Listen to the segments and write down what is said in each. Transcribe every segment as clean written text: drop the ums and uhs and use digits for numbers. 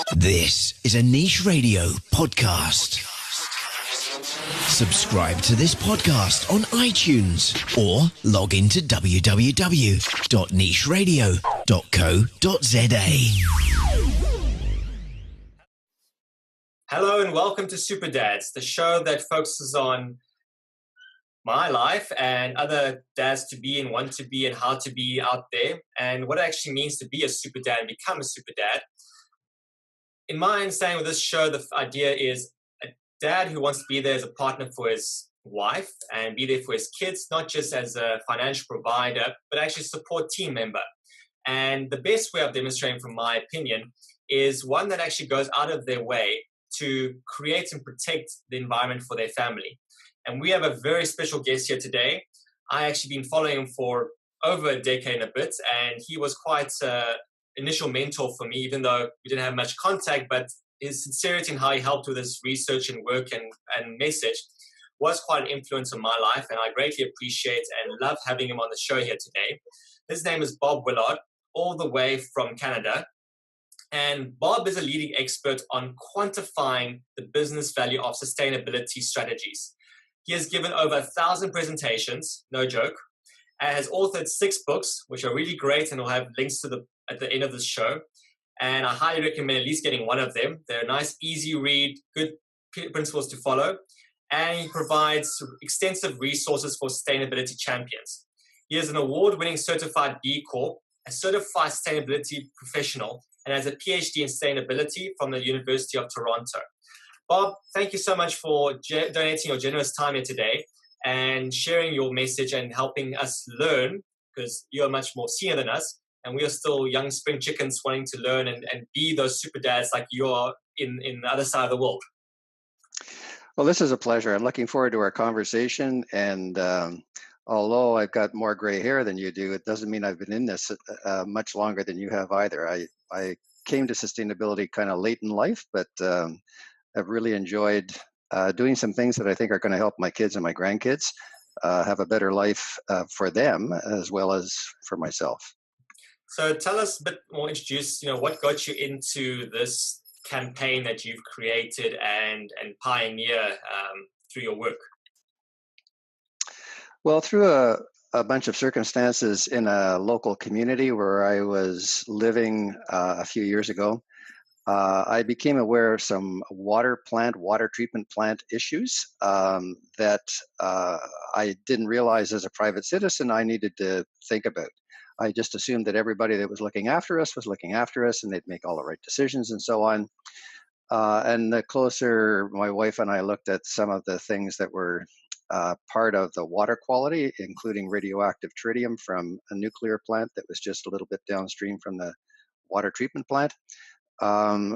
This is a Niche Radio podcast. Subscribe to this podcast on iTunes or log into www.nicheradio.co.za. Hello and welcome to SuperDads, the show that focuses on my life and other dads to be and want to be and how to be out there and what it actually means to be a super dad and become a super dad. In my understanding with this show, the idea is a dad who wants to be there as a partner for his wife and be there for his kids, not just as a financial provider, but actually support team member. And the best way of demonstrating, from my opinion, is one that actually goes out of their way to create and protect the environment for their family. And we have a very special guest here today. I actually been following him for over a decade and a bit, and he was quite an initial mentor for me, even though we didn't have much contact, but his sincerity and how he helped with his research and work and message was quite an influence on my life, and I greatly appreciate and love having him on the show here today. His name is Bob Willard, all the way from Canada. And Bob is a leading expert on quantifying the business value of sustainability strategies. He has given over 1,000 presentations, no joke, and has authored 6 books, which are really great, and we'll have links to at the end of this show. And I highly recommend at least getting one of them. They're a nice, easy read, good principles to follow, and he provides extensive resources for sustainability champions. He is an award-winning certified B Corp, a certified sustainability professional, and has a PhD in sustainability from the University of Toronto. Bob, thank you so much for donating your generous time here today and sharing your message and helping us learn, because you're much more senior than us, and we are still young spring chickens wanting to learn and be those super dads like you are in the other side of the world. Well, this is a pleasure. I'm looking forward to our conversation, and although I've got more gray hair than you do, it doesn't mean I've been in this much longer than you have either. I came to sustainability kind of late in life, but I've really enjoyed doing some things that I think are going to help my kids and my grandkids have a better life for them as well as for myself. So tell us a bit more, introduce, what got you into this campaign that you've created and pioneer through your work? Well, through a bunch of circumstances in a local community where I was living a few years ago, I became aware of some water treatment plant issues that I didn't realize as a private citizen I needed to think about. I just assumed that everybody that was looking after us and they'd make all the right decisions and so on. And the closer my wife and I looked at some of the things that were part of the water quality, including radioactive tritium from a nuclear plant that was just a little bit downstream from the water treatment plant,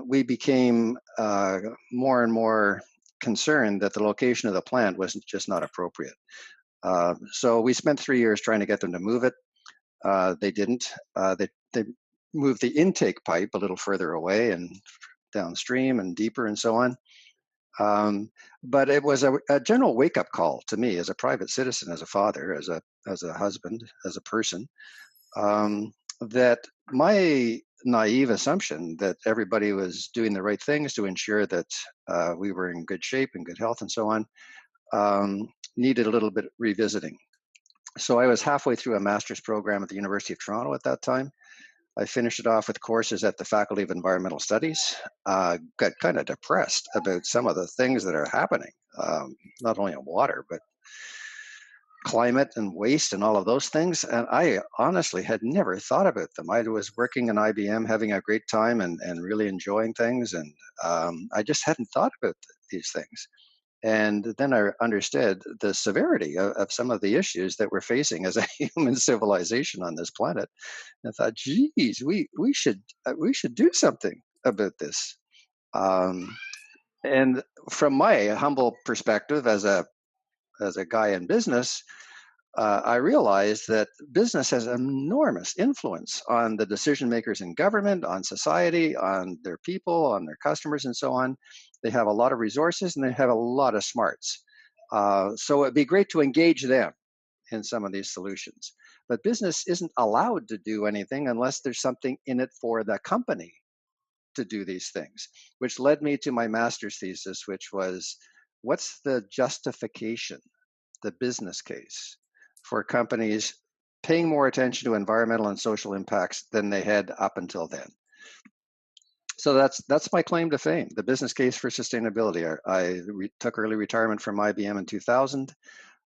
we became more and more concerned that the location of the plant was just not appropriate. So we spent 3 years trying to get them to move it. They didn't. They moved the intake pipe a little further away and downstream and deeper and so on. But it was a general wake-up call to me as a private citizen, as a father, as a husband, as a person, that my naive assumption that everybody was doing the right things to ensure that we were in good shape and good health and so on needed a little bit revisiting. So I was halfway through a master's program at the University of Toronto at that time. I finished it off with courses at the Faculty of Environmental Studies. Got kind of depressed about some of the things that are happening, not only in water, but climate and waste and all of those things. And I honestly had never thought about them. I was working in IBM, having a great time and really enjoying things. And I just hadn't thought about these things. And then I understood the severity of some of the issues that we're facing as a human civilization on this planet. And I thought, geez, we should do something about this. And from my humble perspective as a guy in business, I realized that business has enormous influence on the decision makers in government, on society, on their people, on their customers, and so on. They have a lot of resources and they have a lot of smarts. So it'd be great to engage them in some of these solutions. But business isn't allowed to do anything unless there's something in it for the company. to do these things, which led me to my master's thesis, which was, what's the justification, the business case for companies paying more attention to environmental and social impacts than they had up until then? So that's my claim to fame, the business case for sustainability. I took early retirement from IBM in 2000.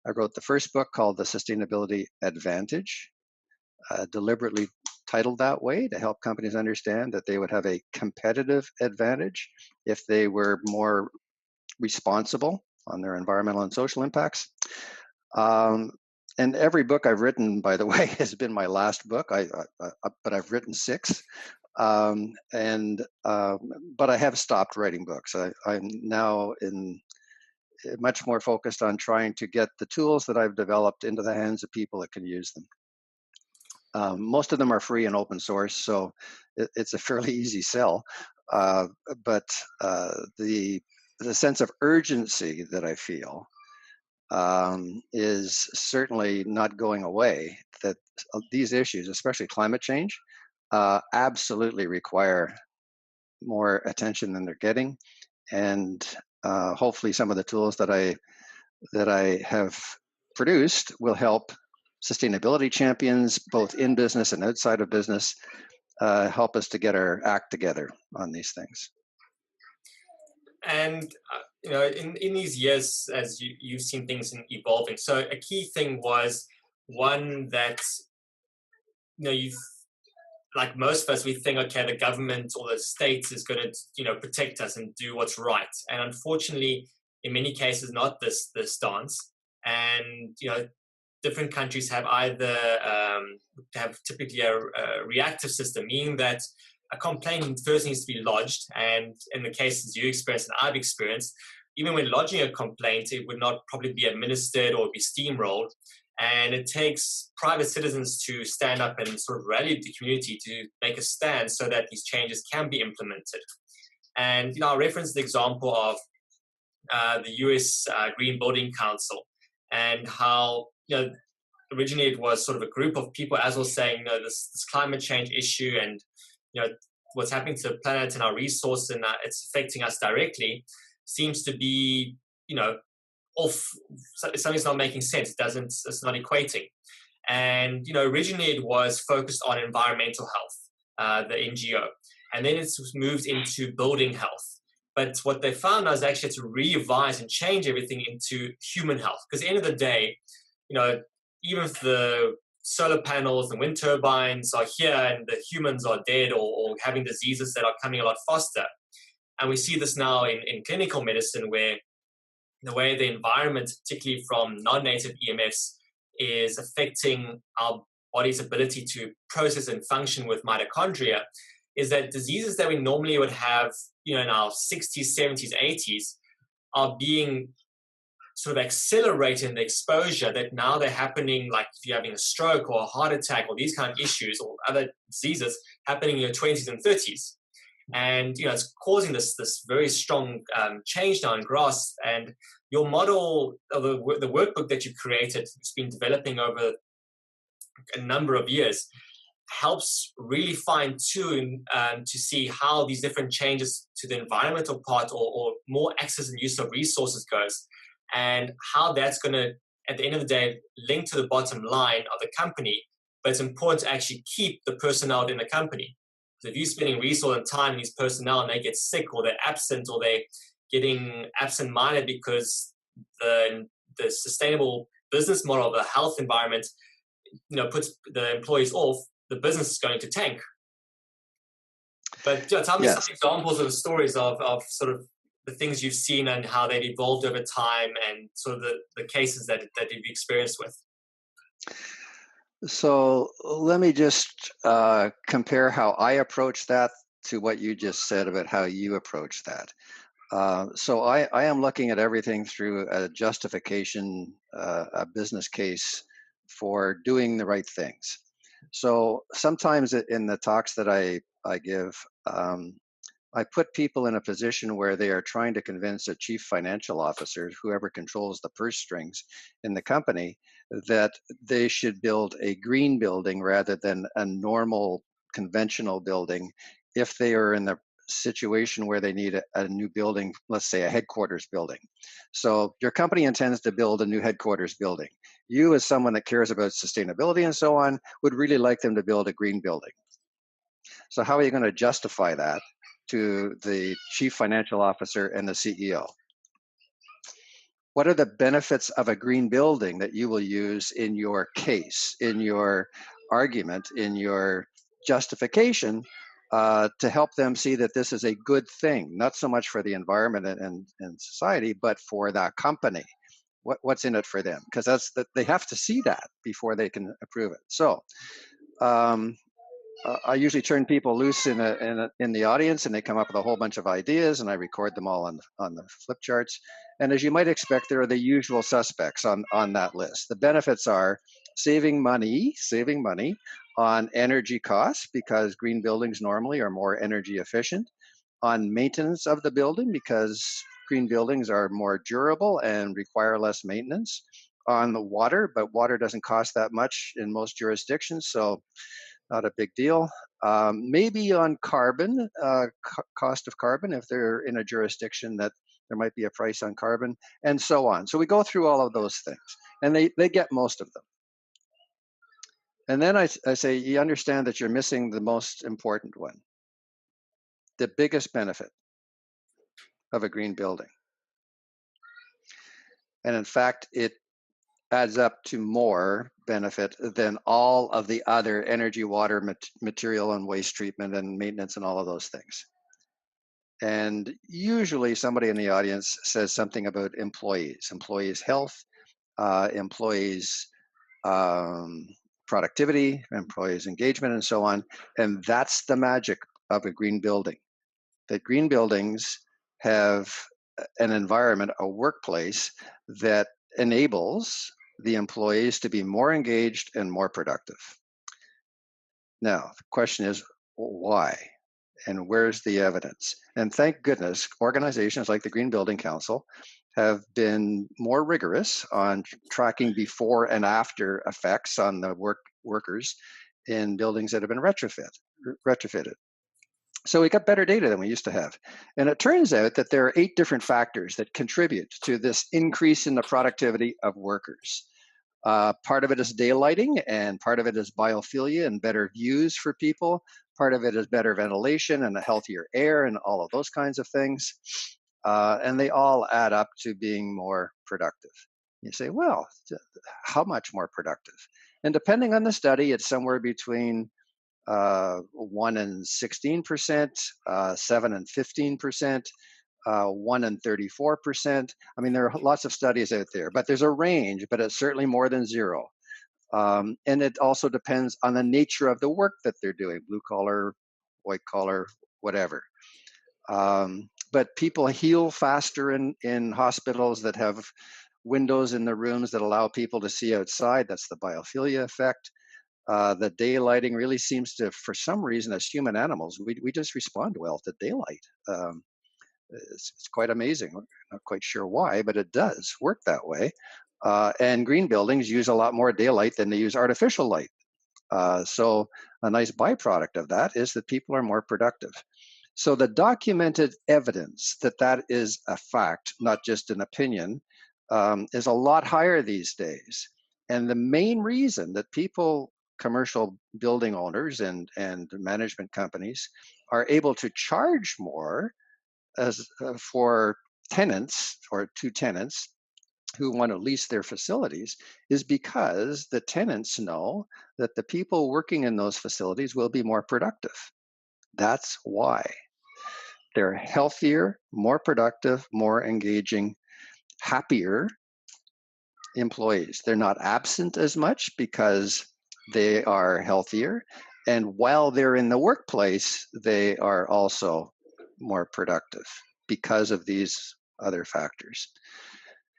I wrote the first book called The Sustainability Advantage, deliberately titled that way to help companies understand that they would have a competitive advantage if they were more responsible on their environmental and social impacts. And every book I've written, by the way, has been my last book. But I've written 6. But I have stopped writing books. I'm now much more focused on trying to get the tools that I've developed into the hands of people that can use them. Most of them are free and open source, so it's a fairly easy sell. But the sense of urgency that I feel is certainly not going away. That these issues, especially climate change, absolutely require more attention than they're getting, and hopefully some of the tools that I have produced will help sustainability champions, both in business and outside of business, help us to get our act together on these things. And in these years, as you've seen things evolving, so a key thing was one that you've, like most of us, we think, okay, the government or the state is going to protect us and do what's right, and unfortunately, in many cases, not the stance. And different countries have either have typically a reactive system, meaning that a complaint first needs to be lodged, and in the cases you experienced and I've experienced, even when lodging a complaint, it would not probably be administered or be steamrolled. And it takes private citizens to stand up and sort of rally the community to make a stand so that these changes can be implemented. And I referenced the example of the US Green Building Council, and how originally it was sort of a group of people, as was saying, this climate change issue and what's happening to the planet and our resources, and it's affecting us directly, seems to be off. Something's not making sense. It's not equating. And originally it was focused on environmental health, the NGO, and then it's moved into building health. But what they found was actually to revise and change everything into human health, because at the end of the day, even if the solar panels and wind turbines are here and the humans are dead or having diseases that are coming a lot faster, and we see this now in clinical medicine, where the way the environment, particularly from non-native EMFs, is affecting our body's ability to process and function with mitochondria, is that diseases that we normally would have, in our 60s, 70s, 80s, are being sort of accelerated in the exposure, that now they're happening, like if you're having a stroke or a heart attack or these kind of issues or other diseases happening in your 20s and 30s. And it's causing this very strong change now in grasp. And your model of the workbook that you created, it's been developing over a number of years, helps really fine tune to see how these different changes to the environmental part or more access and use of resources goes, and how that's going to, at the end of the day, link to the bottom line of the company. But it's important to actually keep the personnel in the company. So if you're spending resource and time in these personnel and they get sick or they're absent or they're getting absent-minded because the sustainable business model of the health environment puts the employees off, the business is going to tank. But tell me some examples of the stories of sort of the things you've seen and how they've evolved over time, and sort of the cases that you've experienced with. So let me just compare how I approach that to what you just said about how you approach that. So I am looking at everything through a justification, a business case for doing the right things. So sometimes in the talks that I give, I put people in a position where they are trying to convince a chief financial officer, whoever controls the purse strings in the company, that they should build a green building rather than a normal conventional building if they are in the situation where they need a new building, let's say a headquarters building. So your company intends to build a new headquarters building. You, as someone that cares about sustainability and so on, would really like them to build a green building. So how are you going to justify that to the chief financial officer and the CEO? What are the benefits of a green building that you will use in your case, in your argument, in your justification, to help them see that this is a good thing, not so much for the environment and society, but for the company? What's in it for them? Because they have to see that before they can approve it. So I usually turn people loose in the audience, and they come up with a whole bunch of ideas, and I record them all on the flip charts. And as you might expect, there are the usual suspects on that list. The benefits are saving money on energy costs, because green buildings normally are more energy efficient, on maintenance of the building, because green buildings are more durable and require less maintenance, on the water, but water doesn't cost that much in most jurisdictions, so not a big deal. Maybe on carbon, cost of carbon, if they're in a jurisdiction that there might be a price on carbon, and so on. So we go through all of those things, and they get most of them. And then I say, you understand that you're missing the most important one, the biggest benefit of a green building. And in fact, it adds up to more benefit than all of the other energy, water, material, and waste treatment and maintenance and all of those things. And usually somebody in the audience says something about employees' health, employees' productivity, employees' engagement, and so on. And that's the magic of a green building, that green buildings have an environment, a workplace that enables the employees to be more engaged and more productive. Now, the question is, why? And where's the evidence? And thank goodness, organizations like the Green Building Council have been more rigorous on tracking before and after effects on the workers in buildings that have been retrofitted. So we got better data than we used to have. And it turns out that there are 8 different factors that contribute to this increase in the productivity of workers. Part of it is daylighting, and part of it is biophilia and better views for people. Part of it is better ventilation and a healthier air and all of those kinds of things. And they all add up to being more productive. You say, well, how much more productive? And depending on the study, it's somewhere between 1 and 16%, 7 and 15%, 1 and 34%. I mean, there are lots of studies out there, but there's a range, but it's certainly more than 0. And it also depends on the nature of the work that they're doing, blue collar, white collar, whatever. But people heal faster in hospitals that have windows in the rooms that allow people to see outside. That's the biophilia effect. The daylighting really seems to, for some reason, as human animals, we just respond well to daylight. It's quite amazing. I'm not quite sure why, but it does work that way. And green buildings use a lot more daylight than they use artificial light. So a nice byproduct of that is that people are more productive. So the documented evidence that that is a fact, not just an opinion, is a lot higher these days. And the main reason that people, commercial building owners and management companies, are able to charge more for tenants or to tenants who want to lease their facilities is because the tenants know that the people working in those facilities will be more productive. That's why. They're healthier, more productive, more engaging, happier employees. They're not absent as much because they are healthier. And while they're in the workplace, they are also more productive because of these other factors.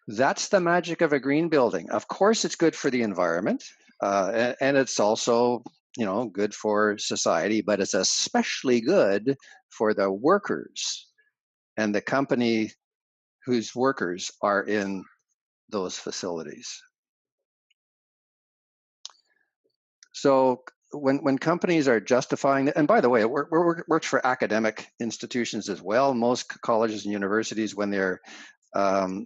That's the magic of a green building. Of course, it's good for the environment, and it's also, good for society, but it's especially good for the workers and the company whose workers are in those facilities. So when companies are justifying, and by the way, it works for academic institutions as well. Most colleges and universities, when they're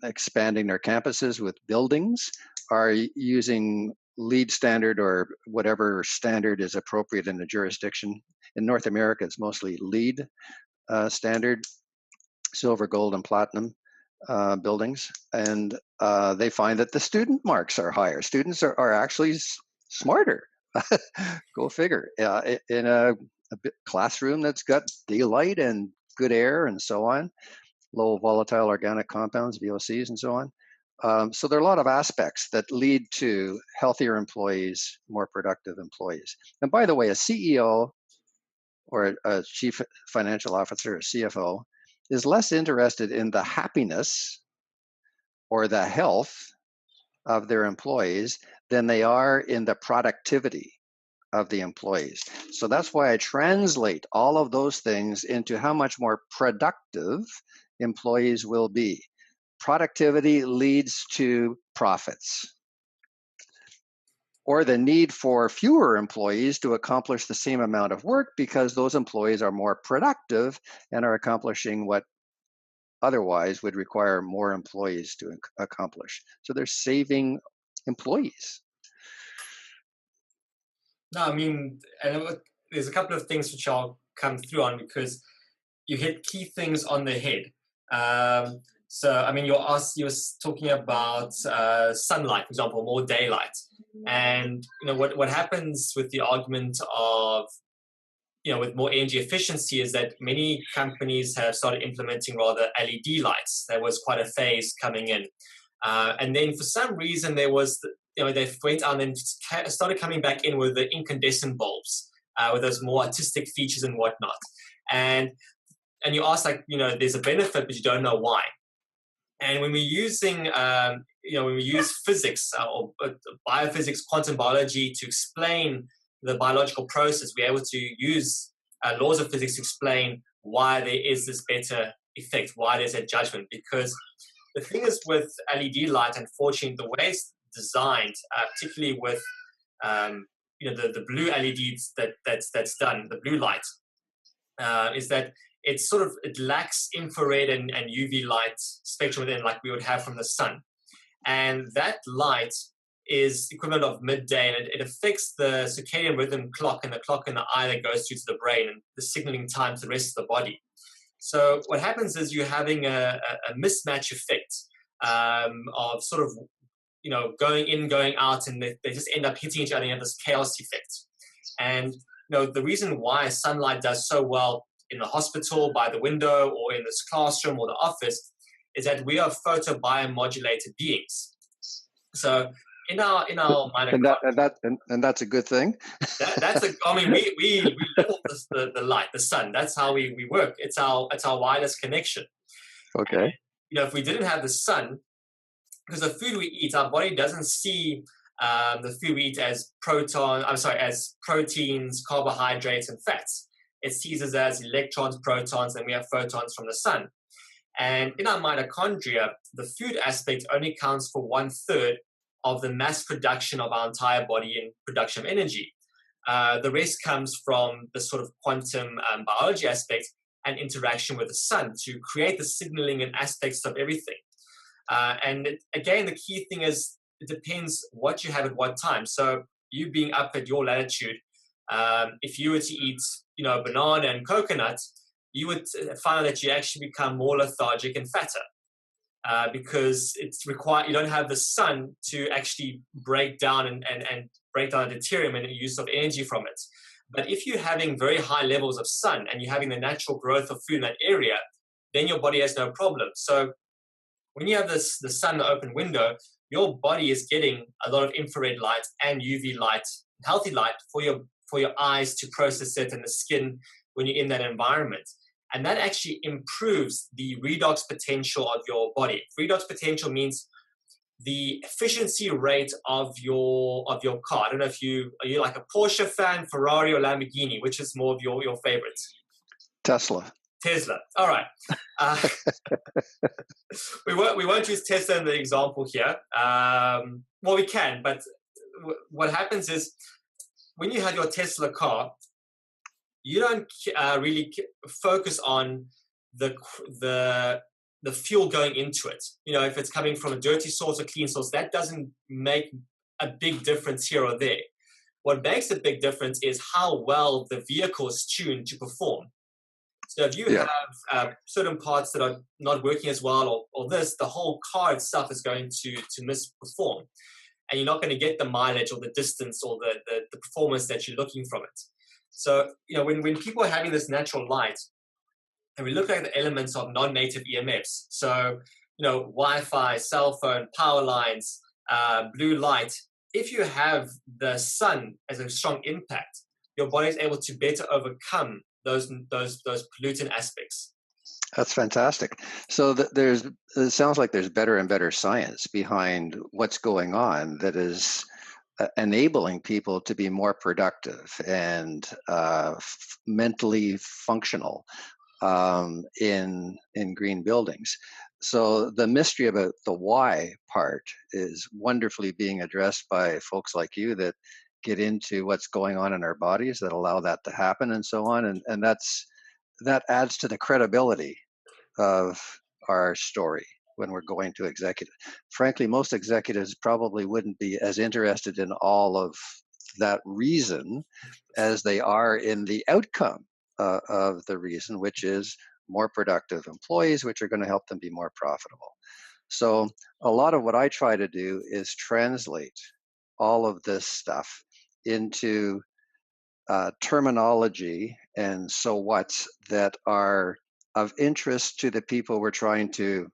expanding their campuses with buildings, are using LEED standard or whatever standard is appropriate in the jurisdiction. In North America, it's mostly LEED standard, silver, gold, and platinum buildings, and they find that the student marks are higher. Students are actually smarter. Go figure. In a classroom that's got daylight and good air and so on, low volatile organic compounds, VOCs, and so on. So there are a lot of aspects that lead to healthier employees, more productive employees. And by the way, a CEO or a chief financial officer, a CFO, is less interested in the happiness or the health of their employees than they are in the productivity of the employees. So that's why I translate all of those things into how much more productive employees will be. Productivity leads to profits, or the need for fewer employees to accomplish the same amount of work because those employees are more productive and are accomplishing what otherwise would require more employees to accomplish. So they're saving employees. No, I mean, and there's a couple of things which I'll come through on, because you hit key things on the head. So, I mean, you're talking about sunlight, for example, more daylight. And, what happens with the argument of, with more energy efficiency is that many companies have started implementing rather LED lights. There was quite a phase coming in. And then for some reason, there was, they went out and started coming back in with the incandescent bulbs, with those more artistic features and whatnot. And you ask, there's a benefit, but you don't know why. And when we're using, when we use physics or biophysics, quantum biology to explain the biological process, we're able to use laws of physics to explain why there is this better effect, why there's a judgment. Because the thing is with LED light, unfortunately, the way it's designed, particularly with the blue LEDs that's done, the blue light, is that it lacks infrared and UV light spectrum within, like we would have from the sun. And that light is equivalent of midday, and it affects the circadian rhythm clock and the clock in the eye that goes through to the brain and the signaling time to the rest of the body. So what happens is you're having a mismatch effect of sort of, going in, going out, and they just end up hitting each other and you have this chaos effect. And, the reason why sunlight does so well in the hospital, by the window, or in this classroom or the office, is that we are photobiomodulated beings. So in our mitochondria, and that's a good thing. We live off the light, the sun. That's how we work. It's our wireless connection. Okay. And, if we didn't have the sun, because the food we eat, our body doesn't see the food we eat as proteins, carbohydrates, and fats. It sees us as electrons, protons, and we have photons from the sun. And in our mitochondria, the food aspect only counts for 1/3 of the mass production of our entire body in production of energy. The rest comes from the sort of quantum biology aspect and interaction with the sun to create the signaling and aspects of everything. Again, the key thing is it depends what you have at what time. So you being up at your latitude, if you were to eat, banana and coconut, you would find that you actually become more lethargic and fatter because it's required. You don't have the sun to actually break down and break down the deuterium and the use of energy from it. But if you're having very high levels of sun and you're having the natural growth of food in that area, then your body has no problem. So when you have the sun, the open window, your body is getting a lot of infrared light and UV light, healthy light for your eyes to process it, and the skin when you're in that environment. And that actually improves the redox potential of your body. Redox potential means the efficiency rate of your car. I don't know if are you like a Porsche fan, Ferrari, or Lamborghini? Which is more of your favorite? Tesla. All right. We won't use Tesla in the example here. Well, we can, but what happens is when you have your Tesla car, you don't really focus on the fuel going into it. You know, if it's coming from a dirty source or clean source, that doesn't make a big difference here or there. What makes a big difference is how well the vehicle is tuned to perform. So if you have certain parts that are not working as well, or this, the whole car itself is going to misperform, and you're not going to get the mileage or the distance or the performance that you're looking from it. So, you know, when people are having this natural light, and we look at the elements of non-native EMFs, so, you know, Wi-Fi, cell phone, power lines, blue light, if you have the sun as a strong impact, your body is able to better overcome those pollutant aspects. That's fantastic. So it sounds like there's better and better science behind what's going on that is enabling people to be more productive and mentally functional in green buildings. So the mystery about the why part is wonderfully being addressed by folks like you that get into what's going on in our bodies that allow that to happen and so on. And that adds to the credibility of our story when we're going to executives. Frankly, most executives probably wouldn't be as interested in all of that reason as they are in the outcome of the reason, which is more productive employees, which are going to help them be more profitable. So a lot of what I try to do is translate all of this stuff into terminology and so what's that are of interest to the people we're trying to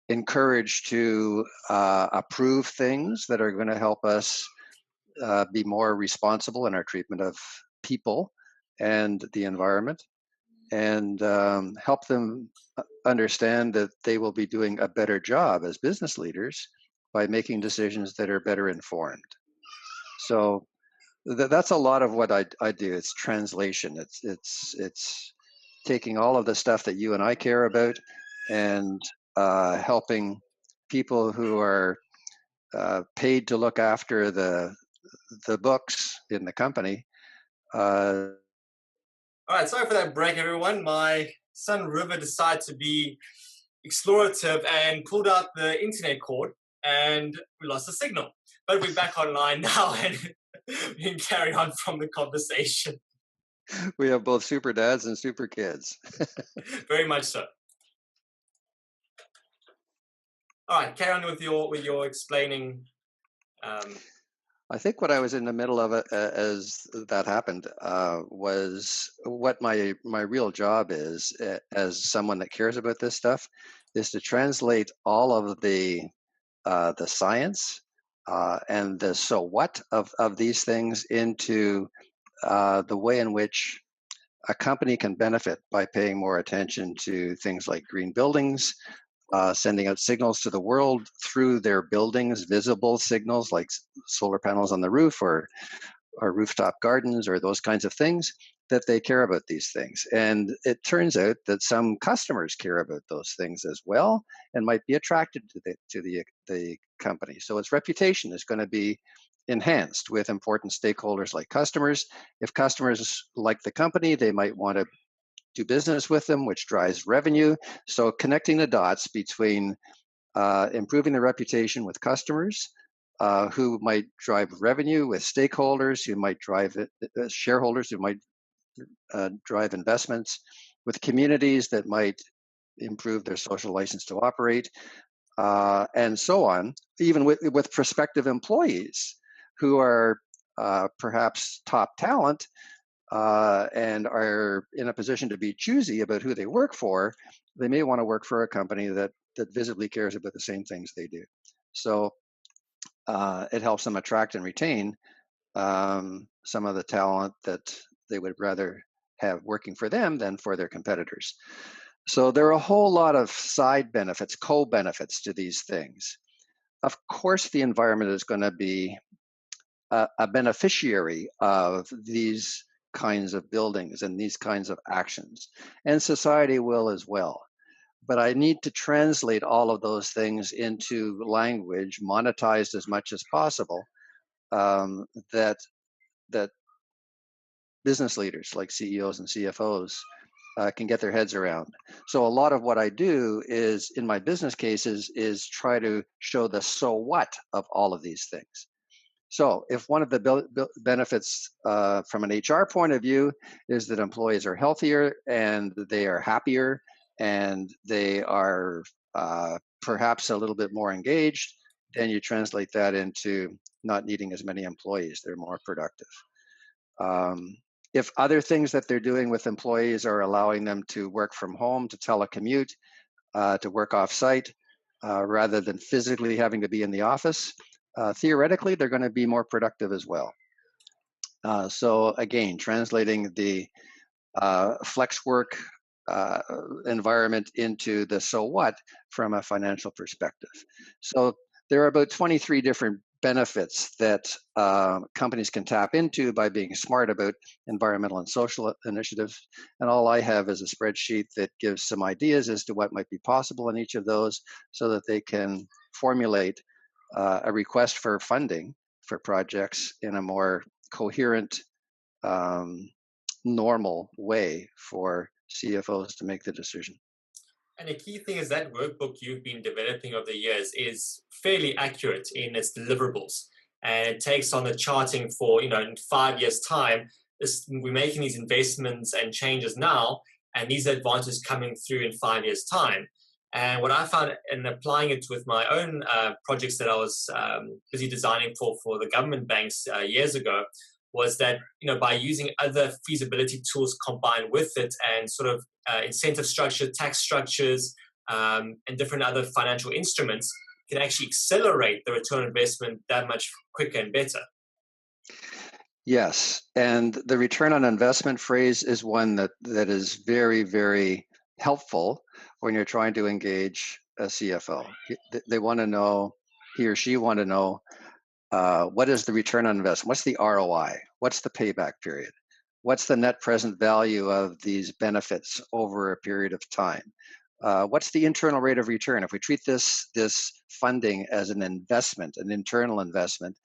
encourage to approve things that are going to help us be more responsible in our treatment of people and the environment, and help them understand that they will be doing a better job as business leaders by making decisions that are better informed. So that's a lot of what I do. It's translation. It's taking all of the stuff that you and I care about and helping people who are paid to look after the books in the company. All right, sorry for that break, everyone. My son River decided to be explorative and pulled out the internet cord, and we lost the signal. But we're back online now, and we can carry on from the conversation. We have both super dads and super kids. Very much so. All right, carry on with your explaining. I think what I was in the middle of it as that happened was what my real job is as someone that cares about this stuff is to translate all of the science and the so what of these things into the way in which a company can benefit by paying more attention to things like green buildings, sending out signals to the world through their buildings, visible signals like solar panels on the roof or rooftop gardens or those kinds of things, that they care about these things. And it turns out that some customers care about those things as well and might be attracted to the company. So its reputation is going to be enhanced with important stakeholders like customers. If customers like the company, they might want to do business with them, which drives revenue. So connecting the dots between improving the reputation with customers, who might drive revenue with stakeholders, who might drive shareholders, who might drive investments with communities that might improve their social license to operate, and so on, even with prospective employees who are perhaps top talent and are in a position to be choosy about who they work for. They may want to work for a company that visibly cares about the same things they do. So it helps them attract and retain some of the talent that they would rather have working for them than for their competitors. So there are a whole lot of side benefits, co-benefits to these things. Of course, the environment is going to be a beneficiary of these kinds of buildings and these kinds of actions, and society will as well. But I need to translate all of those things into language, monetized as much as possible, that business leaders like CEOs and CFOs can get their heads around. So a lot of what I do is in my business cases is try to show the so what of all of these things. So if one of the benefits from an HR point of view is that employees are healthier and they are happier and they are perhaps a little bit more engaged, then you translate that into not needing as many employees. They're more productive. If other things that they're doing with employees are allowing them to work from home, to telecommute, to work off-site, rather than physically having to be in the office, theoretically, they're going to be more productive as well. So again, translating the flex work environment into the so what from a financial perspective. So there are about 23 different benefits that companies can tap into by being smart about environmental and social initiatives. And all I have is a spreadsheet that gives some ideas as to what might be possible in each of those so that they can formulate a request for funding for projects in a more coherent, normal way for CFOs to make the decision. And a key thing is that workbook you've been developing over the years is fairly accurate in its deliverables. And it takes on the charting for, in 5 years' time, we're making these investments and changes now, and these advantages coming through in 5 years' time. And what I found in applying it with my own projects that I was busy designing for the government banks years ago was that, by using other feasibility tools combined with it and sort of incentive structure, tax structures, and different other financial instruments can actually accelerate the return on investment that much quicker and better. Yes, and the return on investment phrase is one that is very, very helpful when you're trying to engage a CFO. They want to know, he or she want to know, what is the return on investment? What's the ROI? What's the payback period? What's the net present value of these benefits over a period of time? What's the internal rate of return? If we treat this funding as an investment, an internal investment,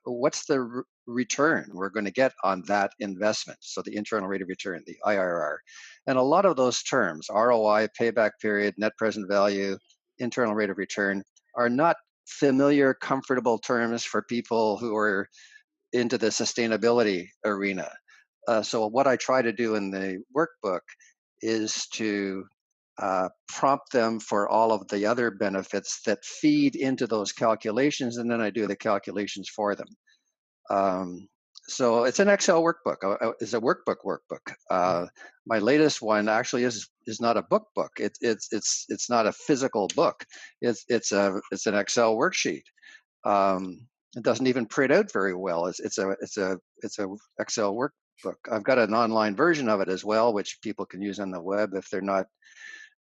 what's the return we're going to get on that investment? So the internal rate of return, the IRR. And a lot of those terms, ROI, payback period, net present value, internal rate of return, are not familiar, comfortable terms for people who are into the sustainability arena. So what I try to do in the workbook is to prompt them for all of the other benefits that feed into those calculations, and then I do the calculations for them. So it's an Excel workbook. It's a workbook. My latest one actually is not a book. It's not a physical book. It's an Excel worksheet. It doesn't even print out very well. It's a Excel workbook. I've got an online version of it as well, which people can use on the web if they're not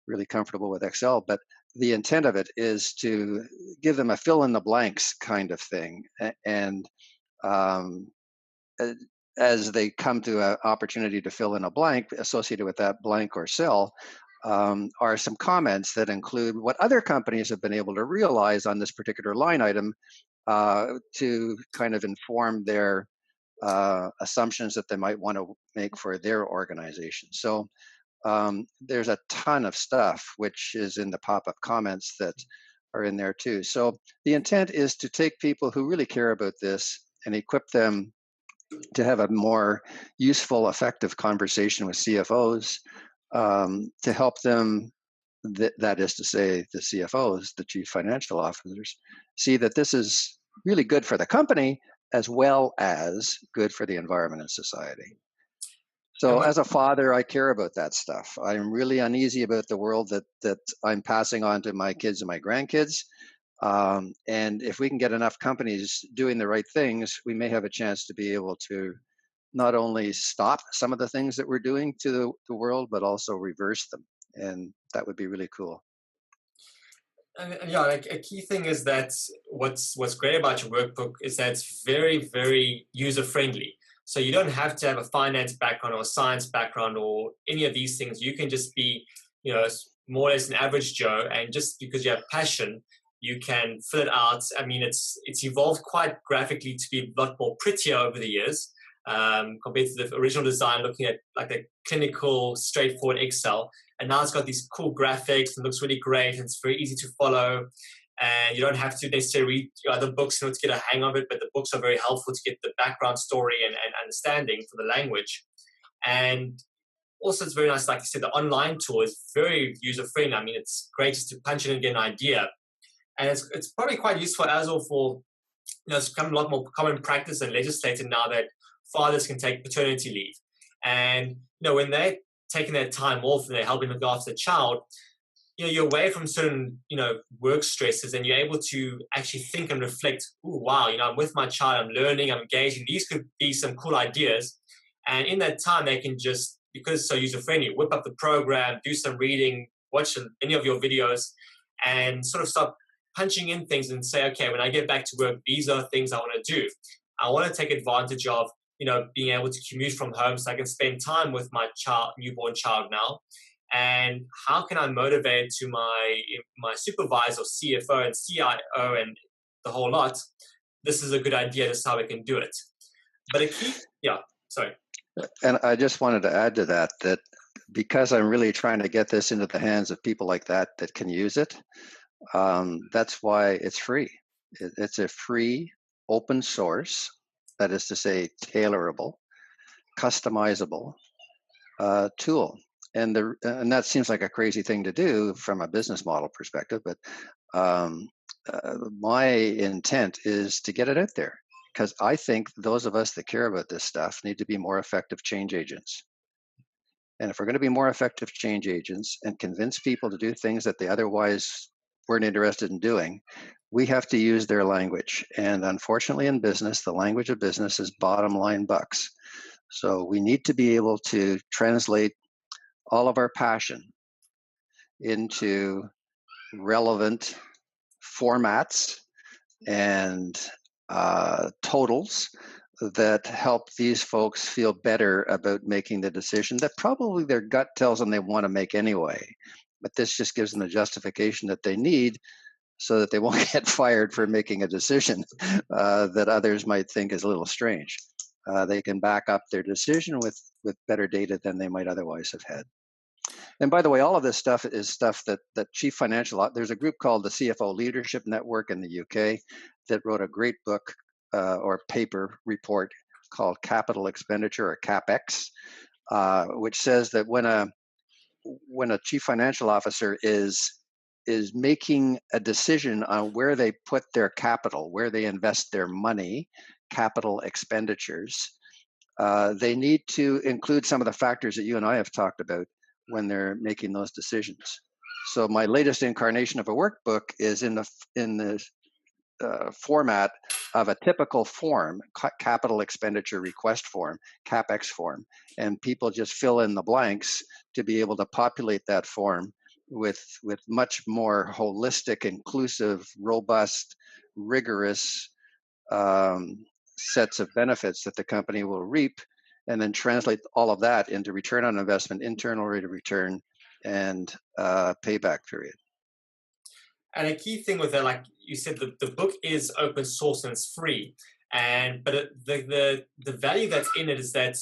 really comfortable with Excel. But the intent of it is to give them a fill in the blanks kind of thing, and as they come to an opportunity to fill in a blank associated with that blank or cell, are some comments that include what other companies have been able to realize on this particular line item to kind of inform their assumptions that they might want to make for their organization. So there's a ton of stuff which is in the pop-up comments that are in there too. So the intent is to take people who really care about this and equip them to have a more useful, effective conversation with CFOs, to help them, that is to say, the CFOs, the chief financial officers, see that this is really good for the company as well as good for the environment and society. So as a father, I care about that stuff. I'm really uneasy about the world that I'm passing on to my kids and my grandkids. And if we can get enough companies doing the right things, we may have a chance to be able to not only stop some of the things that we're doing to the world, but also reverse them. And that would be really cool. And yeah, like a key thing is that what's great about your workbook is that it's very, very user friendly. So you don't have to have a finance background or a science background or any of these things. You can just be, more or less an average Joe, and just because you have passion, you can fill it out. I mean, it's evolved quite graphically to be a lot more prettier over the years. compared to the original design, looking at like a clinical, straightforward Excel. And now it's got these cool graphics and looks really great. And it's very easy to follow. And you don't have to necessarily read other books in order to get a hang of it, but the books are very helpful to get the background story and understanding for the language. And also, it's very nice, like you said, the online tool is very user-friendly. I mean, it's great just to punch in and get an idea. And it's probably quite useful as well for, it's become a lot more common practice and legislated now that fathers can take paternity leave. And, when they're taking their time off and they're helping look after the child, you're away from certain, work stresses, and you're able to actually think and reflect, oh, wow, I'm with my child, I'm learning, I'm engaging. These could be some cool ideas. And in that time, they can just, because it's so user-friendly, whip up the program, do some reading, watch any of your videos, and sort of start punching in things and say, okay, when I get back to work, these are things I want to do. I want to take advantage of, being able to commute from home so I can spend time with my newborn child now. And how can I motivate to my supervisor, CFO and CIO and the whole lot? This is a good idea. This is how we can do it. But a key, sorry. And I just wanted to add to that because I'm really trying to get this into the hands of people like that can use it, that's why it's free. It's a free, open source, that is to say, tailorable, customizable tool. And that seems like a crazy thing to do from a business model perspective, but my intent is to get it out there. Because I think those of us that care about this stuff need to be more effective change agents. And if we're going to be more effective change agents and convince people to do things that they otherwise weren't interested in doing, we have to use their language. And unfortunately in business, the language of business is bottom line bucks. So we need to be able to translate all of our passion into relevant formats and totals that help these folks feel better about making the decision that probably their gut tells them they want to make anyway. But this just gives them the justification that they need so that they won't get fired for making a decision that others might think is a little strange. They can back up their decision with better data than they might otherwise have had. And by the way, all of this stuff is stuff that chief financial, there's a group called the CFO Leadership Network in the UK that wrote a great book or paper report called Capital Expenditure, or CapEx, which says that when a chief financial officer is making a decision on where they put their capital, where they invest their money, capital expenditures, they need to include some of the factors that you and I have talked about when they're making those decisions. So my latest incarnation of a workbook is in the format of a typical form, capital expenditure request form, CapEx form, and people just fill in the blanks to be able to populate that form with much more holistic, inclusive, robust, rigorous sets of benefits that the company will reap, and then translate all of that into return on investment, internal rate of return, and payback period. And a key thing with that, like you said, the book is open source and it's free. But the value that's in it is that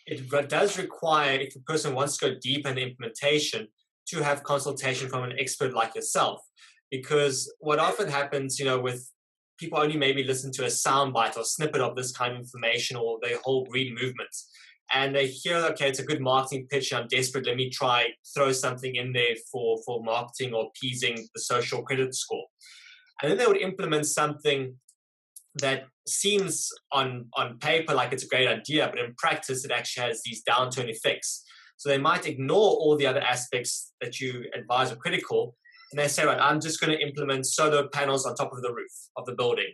it does require, if a person wants to go deep in the implementation, to have consultation from an expert like yourself. Because what often happens, with people only maybe listen to a soundbite or snippet of this kind of information, or they whole green movements. And they hear, okay, it's a good marketing pitch, I'm desperate, let me try throw something in there for marketing or appeasing the social credit score. And then they would implement something that seems on paper like it's a great idea, but in practice it actually has these downturn effects. So they might ignore all the other aspects that you advise are critical, and they say, right, I'm just going to implement solar panels on top of the roof of the building.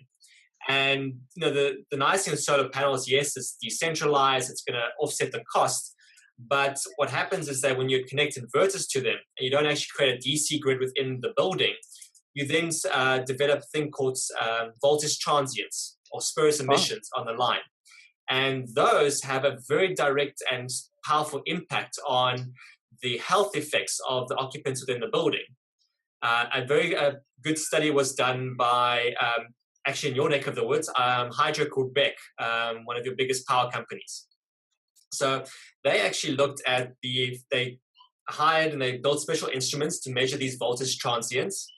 And the nice thing with solar panels, yes, it's decentralized, it's going to offset the cost. But what happens is that when you connect inverters to them, and you don't actually create a DC grid within the building, you then develop a thing called voltage transients or spurious emissions on the line. And those have a very direct and powerful impact on the health effects of the occupants within the building. A very good study was done by actually in your neck of the woods, Hydro called Beck, one of your biggest power companies. So they actually looked at they hired and they built special instruments to measure these voltage transients.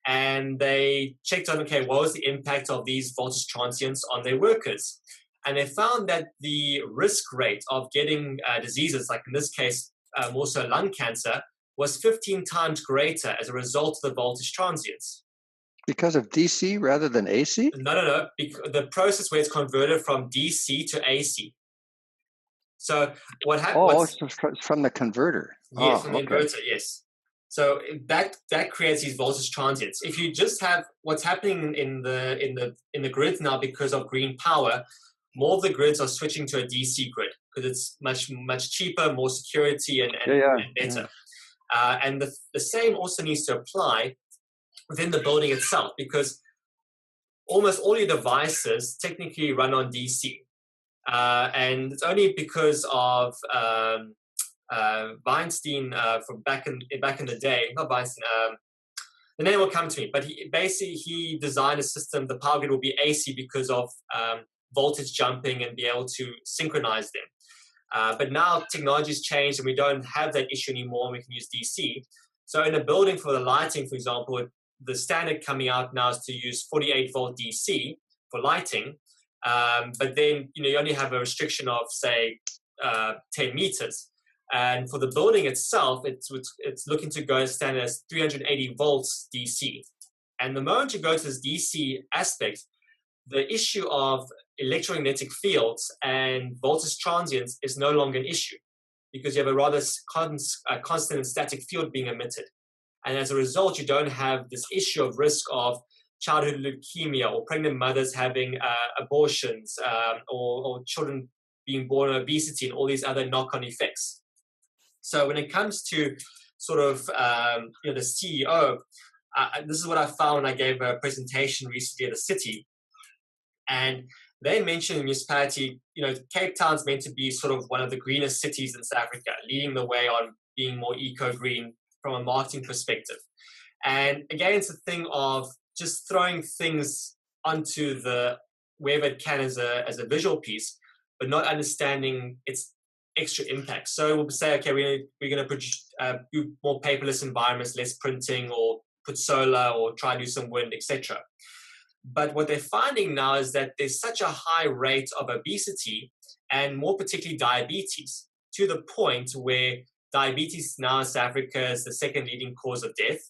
And they checked on, okay, what was the impact of these voltage transients on their workers? And they found that the risk rate of getting diseases, like in this case, more so lung cancer, was 15 times greater as a result of the voltage transients. Because of DC rather than AC? No. The process where it's converted from DC to AC. So what happens? Oh, from the converter. Yes, from the inverter, yes. So that creates these voltage transients. If you just have what's happening in the grid now because of green power, more of the grids are switching to a DC grid because it's much cheaper, more security, and better. Yeah. And the same also needs to apply within the building itself, because almost all your devices technically run on DC. And it's only because of Weinstein from back in the day, not Weinstein, the name will come to me, but he designed a system, the power grid will be AC because of voltage jumping and be able to synchronize them. But now technology's changed and we don't have that issue anymore, and we can use DC. So in a building for the lighting, for example, the standard coming out now is to use 48 volt DC for lighting. But then, you only have a restriction of, say, 10 meters. And for the building itself, it's looking to go as standard as 380 volts DC. And the moment you go to this DC aspect, the issue of electromagnetic fields and voltage transients is no longer an issue, because you have a rather constant and static field being emitted. And as a result, you don't have this issue of risk of childhood leukemia or pregnant mothers having abortions or children being born with obesity and all these other knock-on effects. So when it comes to sort of the CEO, this is what I found when I gave a presentation recently at the city. And they mentioned in the municipality, Cape Town's meant to be sort of one of the greenest cities in South Africa, leading the way on being more eco-green from a marketing perspective. And again, it's a thing of just throwing things onto wherever it can as a visual piece, but not understanding its extra impact. So we'll say, okay, we're going to do more paperless environments, less printing, or put solar, or try to do some wind, etc. But what they're finding now is that there's such a high rate of obesity, and more particularly diabetes, to the point where diabetes now in South Africa is the second leading cause of death.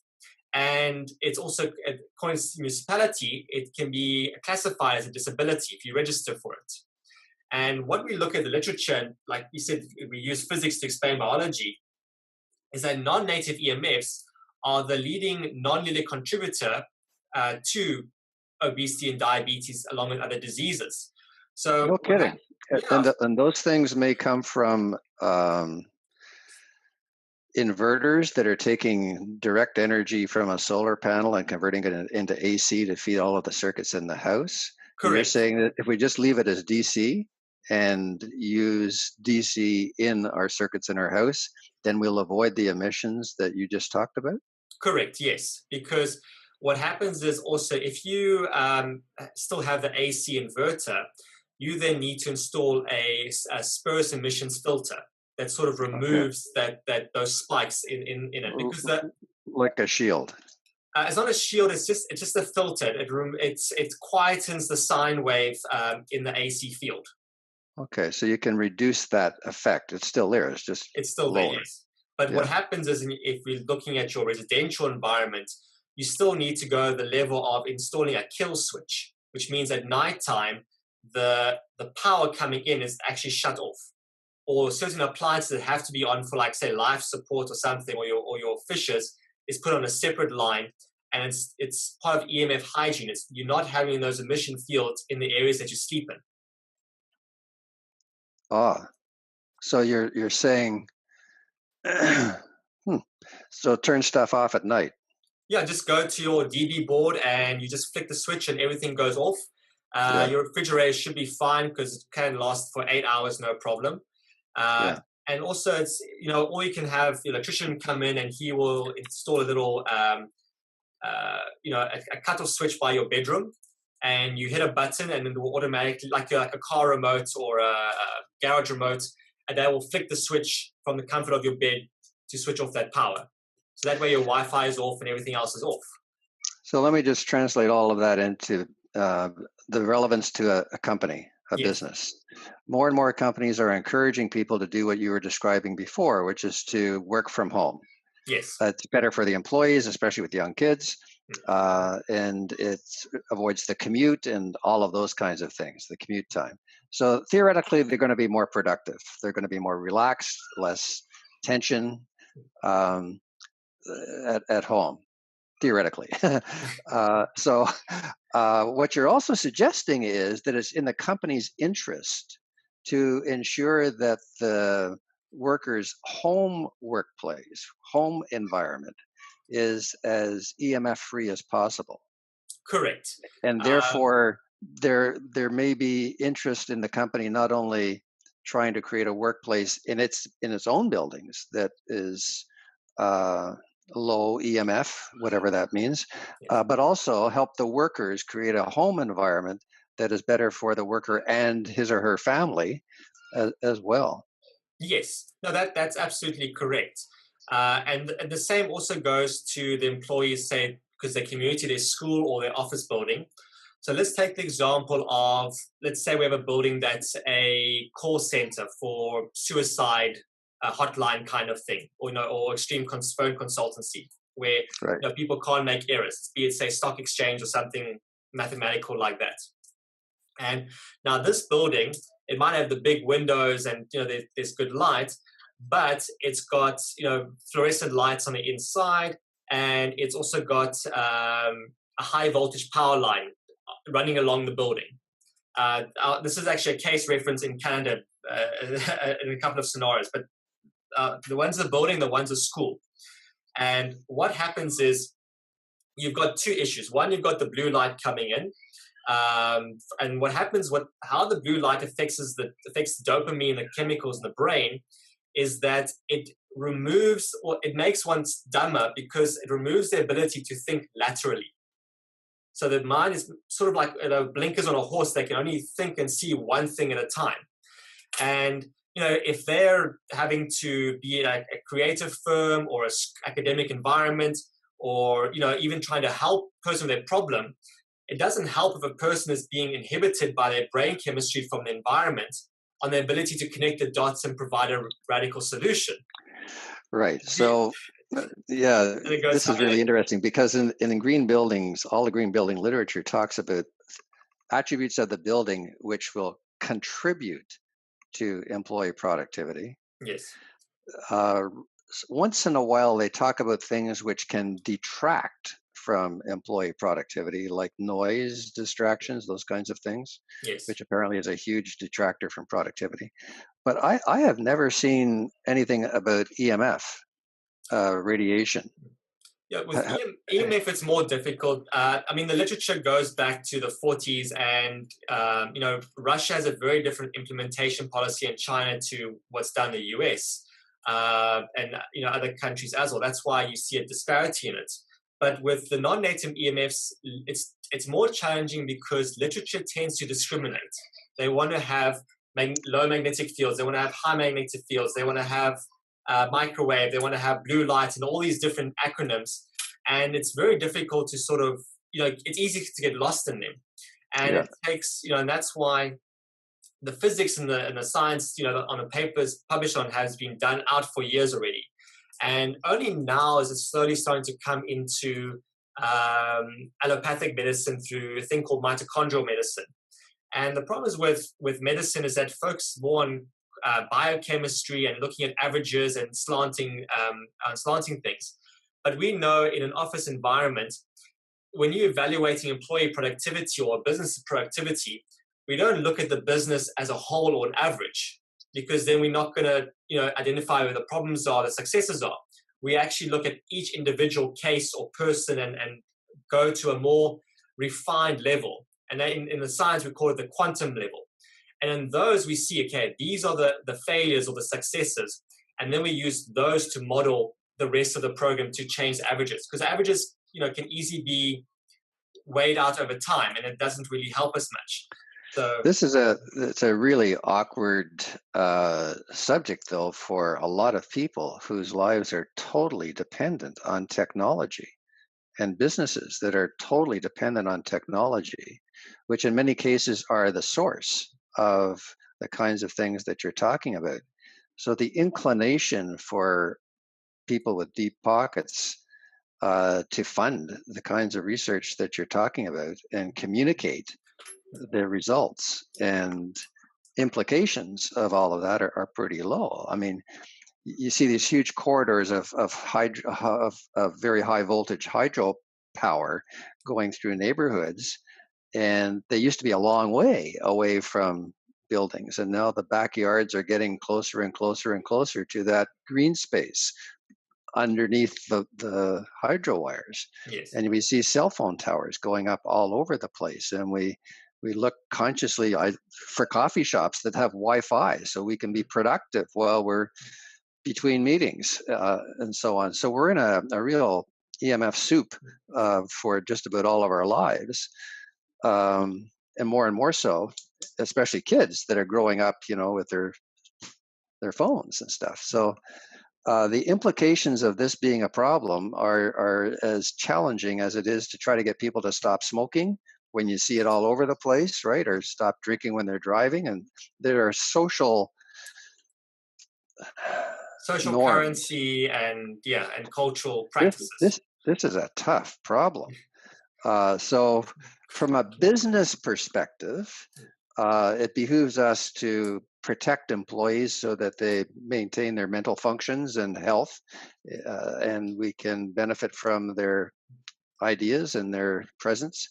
And it's also, according to the municipality, it can be classified as a disability if you register for it. And what we look at the literature, and like you said, we use physics to explain biology, is that non-native EMFs are the leading non-linear contributor to obesity and diabetes, along with other diseases. So no kidding. And those things may come from inverters that are taking direct energy from a solar panel and converting it into AC to feed all of the circuits in the house. Correct. You're saying that if we just leave it as DC and use DC in our circuits in our house, then we'll avoid the emissions that you just talked about? Correct, yes. Because what happens is also, if you still have the AC inverter, you then need to install a spurious emissions filter that sort of removes those spikes in it, because like a shield. It's not a shield. It's just a filter. It quietens the sine wave in the AC field. Okay, so you can reduce that effect. It's still there. It's still lower. There. Yes. But what happens is, if we're looking at your residential environment, you still need to go the level of installing a kill switch, which means at nighttime the power coming in is actually shut off. Or certain appliances that have to be on for, like, say, life support or something, or your fishers, is put on a separate line, and it's part of EMF hygiene. You're not having those emission fields in the areas that you sleep in. So you're saying, so turn stuff off at night. Yeah, just go to your DB board and you just flick the switch and everything goes off. Your refrigerator should be fine because it can last for 8 hours, no problem. And also, it's, or you can have the electrician come in and he will install a little, a cutoff switch by your bedroom. and you hit a button and it will automatically, like a car remote or a garage remote, and that will flick the switch from the comfort of your bed to switch off that power. So that way your Wi-Fi is off and everything else is off. So let me just translate all of that into the relevance to a company, a business. More and more companies are encouraging people to do what you were describing before, which is to work from home. Yes. It's better for the employees, especially with young kids, and it avoids the commute and all of those kinds of things, the commute time. So theoretically, they're going to be more productive. They're going to be more relaxed, less tension at home, theoretically. So what you're also suggesting is that it's in the company's interest to ensure that the workers' home workplace, home environment is as EMF free as possible. Correct. And therefore, there may be interest in the company not only trying to create a workplace in its own buildings that is low EMF, whatever that means, but also help the workers create a home environment that is better for the worker and his or her family as well. Yes, no, that's absolutely correct. And the same also goes to the employees, say, because they commute to their school or their office building. So let's take the example of, let's say we have a building that's a call center for suicide hotline kind of thing, or extreme phone consultancy, where people can't make errors, be it, say, stock exchange or something mathematical like that. And now this building, it might have the big windows and there's good light, but it's got fluorescent lights on the inside, and it's also got a high voltage power line running along the building. This is actually a case reference in Canada in a couple of scenarios, but the one's the building, the one's a school. And what happens is you've got two issues. One, you've got the blue light coming in. And what happens, how the blue light affects the dopamine, the chemicals in the brain, is that it removes, or it makes one dumber because it removes the ability to think laterally. So the mind is sort of like blinkers on a horse. They can only think and see one thing at a time. And if they're having to be in a creative firm or an academic environment, or even trying to help a person with their problem, it doesn't help if a person is being inhibited by their brain chemistry from the environment on their ability to connect the dots and provide a radical solution. Right. So, this is really interesting because in green buildings, all the green building literature talks about attributes of the building which will contribute to employee productivity. Yes. Once in a while, they talk about things which can detract from employee productivity, like noise, distractions, those kinds of things, which apparently is a huge detractor from productivity. But I have never seen anything about EMF radiation. Yeah, with EMF, it's more difficult. I mean, the literature goes back to the 40s, and Russia has a very different implementation policy in China to what's done in the US, and other countries as well. That's why you see a disparity in it. But with the non-native EMFs, it's more challenging because literature tends to discriminate. They want to have low magnetic fields. They want to have high magnetic fields. They want to have microwave. They want to have blue light and all these different acronyms. And it's very difficult to sort of, it's easy to get lost in them. And it takes, and that's why the physics and the science, on the papers published on has been done out for years already. And only now is it slowly starting to come into allopathic medicine through a thing called mitochondrial medicine. And the problem is with medicine is that folks more on biochemistry and looking at averages and slanting things. But we know in an office environment, when you're evaluating employee productivity or business productivity, we don't look at the business as a whole or an average, because then we're not going to identify where the problems are, the successes are. We actually look at each individual case or person and go to a more refined level. And in the science, we call it the quantum level. And in those, we see, okay, these are the failures or the successes. And then we use those to model the rest of the program to change the averages. Because averages, can easily be weighed out over time, and it doesn't really help us much. So It's a really awkward subject, though, for a lot of people whose lives are totally dependent on technology, and businesses that are totally dependent on technology, which in many cases are the source of the kinds of things that you're talking about. So the inclination for people with deep pockets to fund the kinds of research that you're talking about and communicate the results and implications of all of that are pretty low. I mean, you see these huge corridors of very high voltage hydro power going through neighborhoods, and they used to be a long way away from buildings, and now the backyards are getting closer and closer and closer to that green space underneath the hydro wires. yes. And we see cell phone towers going up all over the place, and we look consciously for coffee shops that have Wi-Fi so we can be productive while we're between meetings and so on. So we're in a real EMF soup for just about all of our lives, and more so, especially kids that are growing up, with their phones and stuff. So the implications of this being a problem are as challenging as it is to try to get people to stop smoking when you see it all over the place, right? Or stop drinking when they're driving. And there are social norms. Currency and cultural practices. This is a tough problem. So from a business perspective, it behooves us to protect employees so that they maintain their mental functions and health, and we can benefit from their ideas and their presence.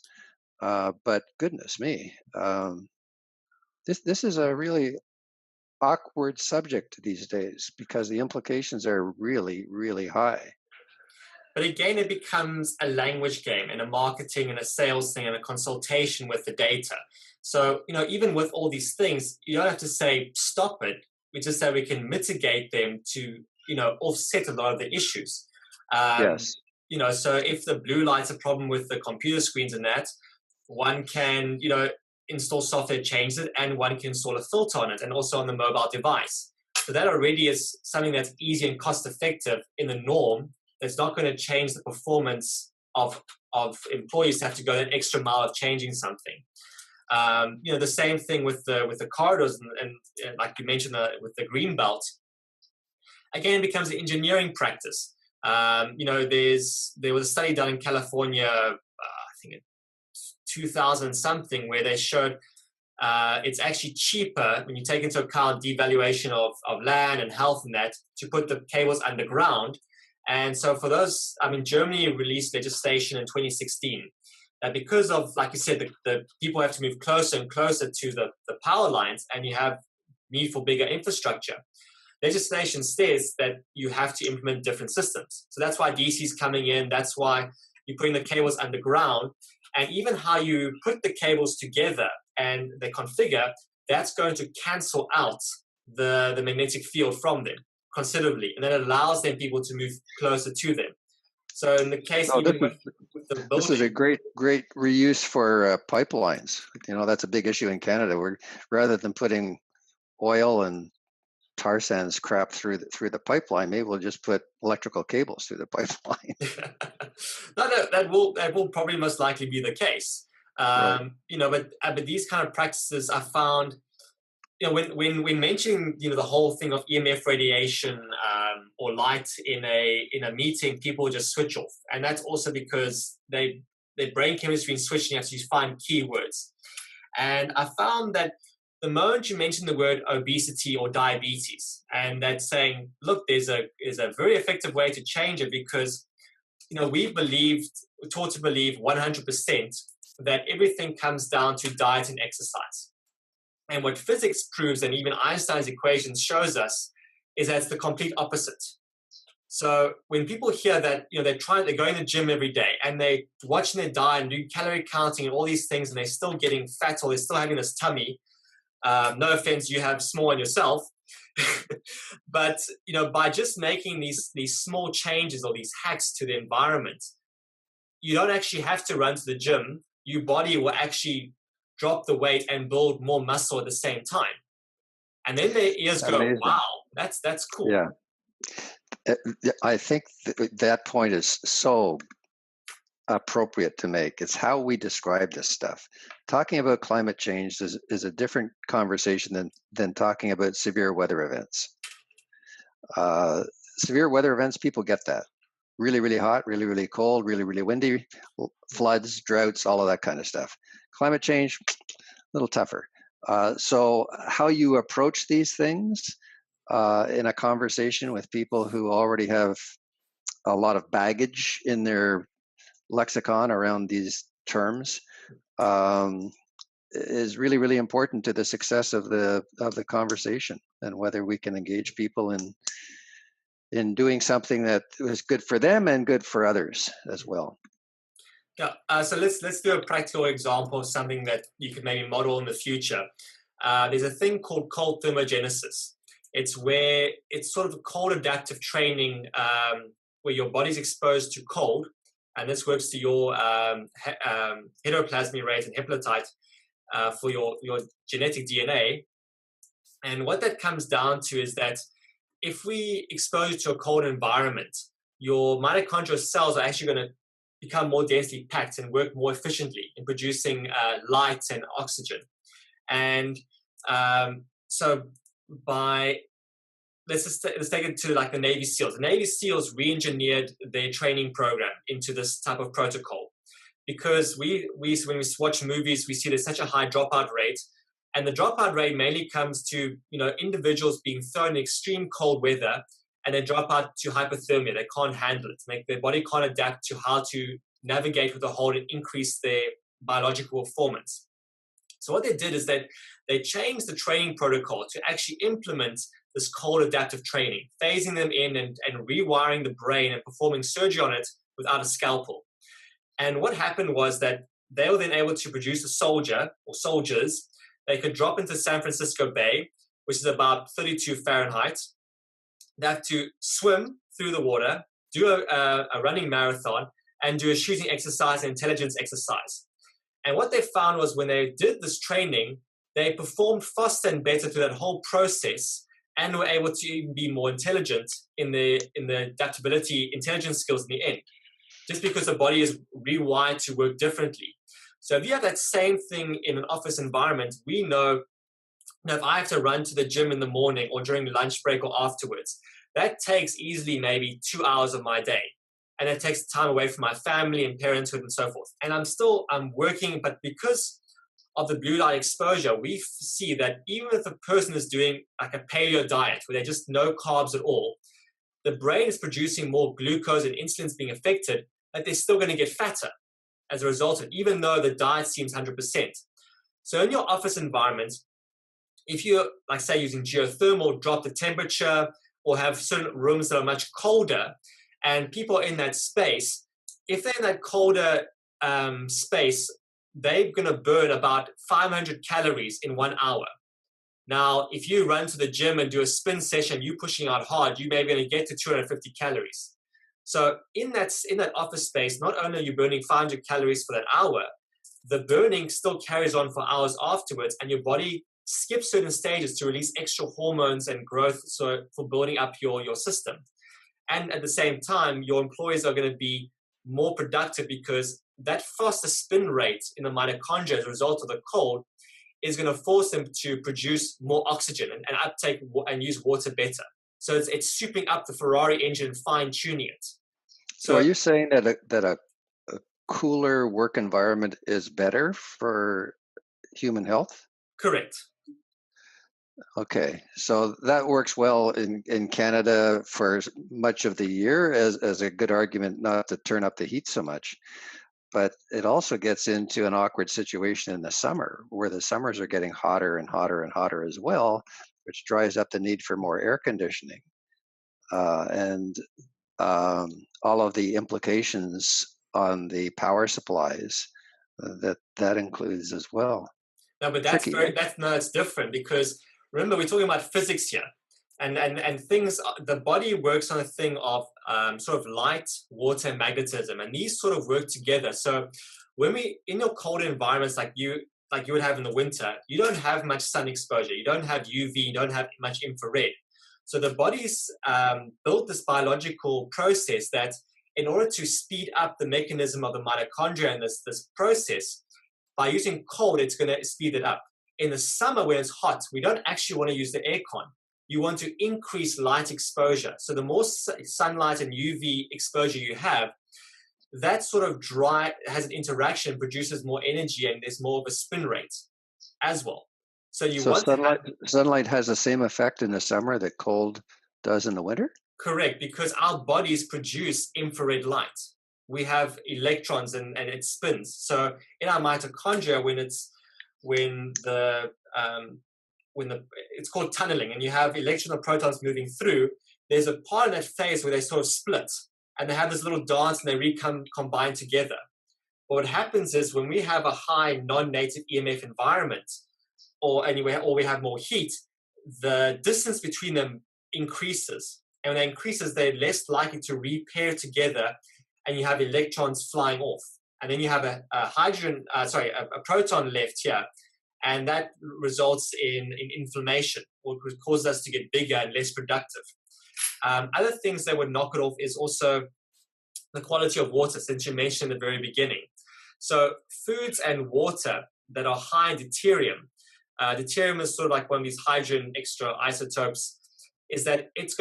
But goodness me, this is a really awkward subject these days because the implications are really, really high. But again, it becomes a language game and a marketing and a sales thing and a consultation with the data. So, even with all these things, you don't have to say stop it. We just say we can mitigate them to, offset a lot of the issues. Yes. So if the blue light's a problem with the computer screens and that, one can, install software, change it, and one can install a filter on it and also on the mobile device. So that already is something that's easy and cost effective in the norm. It's not going to change the performance of employees to have to go that extra mile of changing something. The same thing with the corridors and like you mentioned with the green belt. Again, it becomes an engineering practice. There was a study done in California, I think in 2000 something, where they showed it's actually cheaper when you take into account devaluation of land and health and that to put the cables underground. And so for those, Germany released legislation in 2016 that because of, like you said, the people have to move closer and closer to the power lines and you have need for bigger infrastructure. Legislation says that you have to implement different systems. So that's why DC is coming in. That's why you're putting the cables underground. And even how you put the cables together and they configure, that's going to cancel out the magnetic field from them considerably, and then it allows them people to move closer to them. So in the case, with the building, this is a great reuse for pipelines. That's a big issue in Canada. Where rather than putting oil and tar sands crap through the pipeline, maybe we'll just put electrical cables through the pipeline. No, that will probably most likely be the case. Right. But these kind of practices are found. When mentioning the whole thing of EMF radiation or light in a meeting, people just switch off, and that's also because their brain chemistry is switching as you find keywords. And I found that the moment you mention the word obesity or diabetes, and that's saying, look, there's a very effective way to change it because we're taught to believe 100% that everything comes down to diet and exercise. And what physics proves, and even Einstein's equations shows us, is that it's the complete opposite. So when people hear that, they're going to the gym every day and they're watching their diet and doing calorie counting and all these things, and they're still getting fat or they're still having this tummy. No offense, you have small on yourself, but by just making these small changes or these hacks to the environment, you don't actually have to run to the gym your body will actually drop the weight and build more muscle at the same time. And then their ears go, Amazing. wow, that's cool. Yeah. I think that point is so appropriate to make. It's how we describe this stuff. Talking about climate change is a different conversation than talking about severe weather events. Severe weather events, people get that. Really, really hot, really, really cold, really, really windy, floods, droughts, all of that kind of stuff. Climate change, a little tougher. So how you approach these things in a conversation with people who already have a lot of baggage in their lexicon around these terms is really, really important to the success of the conversation, and whether we can engage people in doing something that was good for them and good for others as well. Yeah. So let's do a practical example of something that you could maybe model in the future. There's a thing called cold thermogenesis. It's sort of a cold adaptive training where your body's exposed to cold, and this works to your heteroplasmy rate and haplotype for your genetic DNA. And what that comes down to is that if we expose you to a cold environment, your mitochondrial cells are actually going to become more densely packed and work more efficiently in producing light and oxygen. And so let's take it to like the Navy SEALs. The Navy SEALs re-engineered their training program into this type of protocol, because when we watch movies, we see there's such a high dropout rate. And the dropout rate mainly comes to, individuals being thrown in extreme cold weather and they drop out to hypothermia. They can't handle it. Their body can't adapt to how to navigate with the cold and increase their biological performance. So what they did is that they changed the training protocol to actually implement this cold adaptive training, phasing them in and rewiring the brain and performing surgery on it without a scalpel. And what happened was that they were then able to produce a soldier or soldiers. They could drop into San Francisco Bay, which is about 32 Fahrenheit. They have to swim through the water, do a running marathon, and do a shooting exercise and intelligence exercise. And what they found was when they did this training, they performed faster and better through that whole process, and were able to even be more intelligent in the adaptability, intelligence skills in the end, just because the body is rewired to work differently. So if you have that same thing in an office environment, we know if I have to run to the gym in the morning or during lunch break or afterwards, that takes easily maybe 2 hours of my day. And it takes time away from my family and parenthood and so forth. And I'm working, but because of the blue light exposure, we see that even if a person is doing like a paleo diet where they just no carbs at all, the brain is producing more glucose and insulin's being affected, that they're still going to get fatter as a result of it, even though the diet seems 100%. So in your office environment, if you're, like say, using geothermal, drop the temperature, or have certain rooms that are much colder, and people in that space, if they're in that colder space, they're going to burn about 500 calories in 1 hour. Now, if you run to the gym and do a spin session, you're pushing out hard, you may be going to get to 250 calories. So in that office space, not only are you burning 500 calories for that hour, the burning still carries on for hours afterwards, and your body skips certain stages to release extra hormones and growth, so for building up your system. And at the same time, your employees are going to be more productive because that faster spin rate in the mitochondria as a result of the cold is going to force them to produce more oxygen and uptake and use water better. So it's souping up the Ferrari engine and fine-tuning it. So are you saying that a cooler work environment is better for human health? Correct. Okay, so that works well in Canada for much of the year as a good argument not to turn up the heat so much. But it also gets into an awkward situation in the summer, where the summers are getting hotter and hotter and hotter as well, which drives up the need for more air conditioning. And all of the implications on the power supplies that includes as well. No, but that's different, because remember, we're talking about physics here, and things. The body works on a thing of sort of light, water, and magnetism, and these sort of work together. So in your cold environments like you would have in the winter, you don't have much sun exposure. You don't have UV, you don't have much infrared. So the body's built this biological process that in order to speed up the mechanism of the mitochondria in this process, by using cold, it's going to speed it up. In the summer, when it's hot, we don't actually want to use the aircon. You want to increase light exposure. So the more sunlight and UV exposure you have, that sort of has an interaction, produces more energy, and there's more of a spin rate as well. So sunlight has the same effect in the summer that cold does in the winter? Correct, because our bodies produce infrared light. We have electrons and it spins. So in our mitochondria, it's called tunneling, and you have electrons and protons moving through, there's a part in that phase where they sort of split, and they have this little dance, and they combine together. But what happens is when we have a high non-native EMF environment, or we have more heat, the distance between them increases. And when it increases, they're less likely to repair together, and you have electrons flying off. And then you have a proton left here, and that results in inflammation, or causes us to get bigger and less productive. Other things that would knock it off is also the quality of water, since you mentioned in the very beginning. So foods and water that are high in deuterium, deuterium is sort of like one of these hydrogen extra isotopes, is that it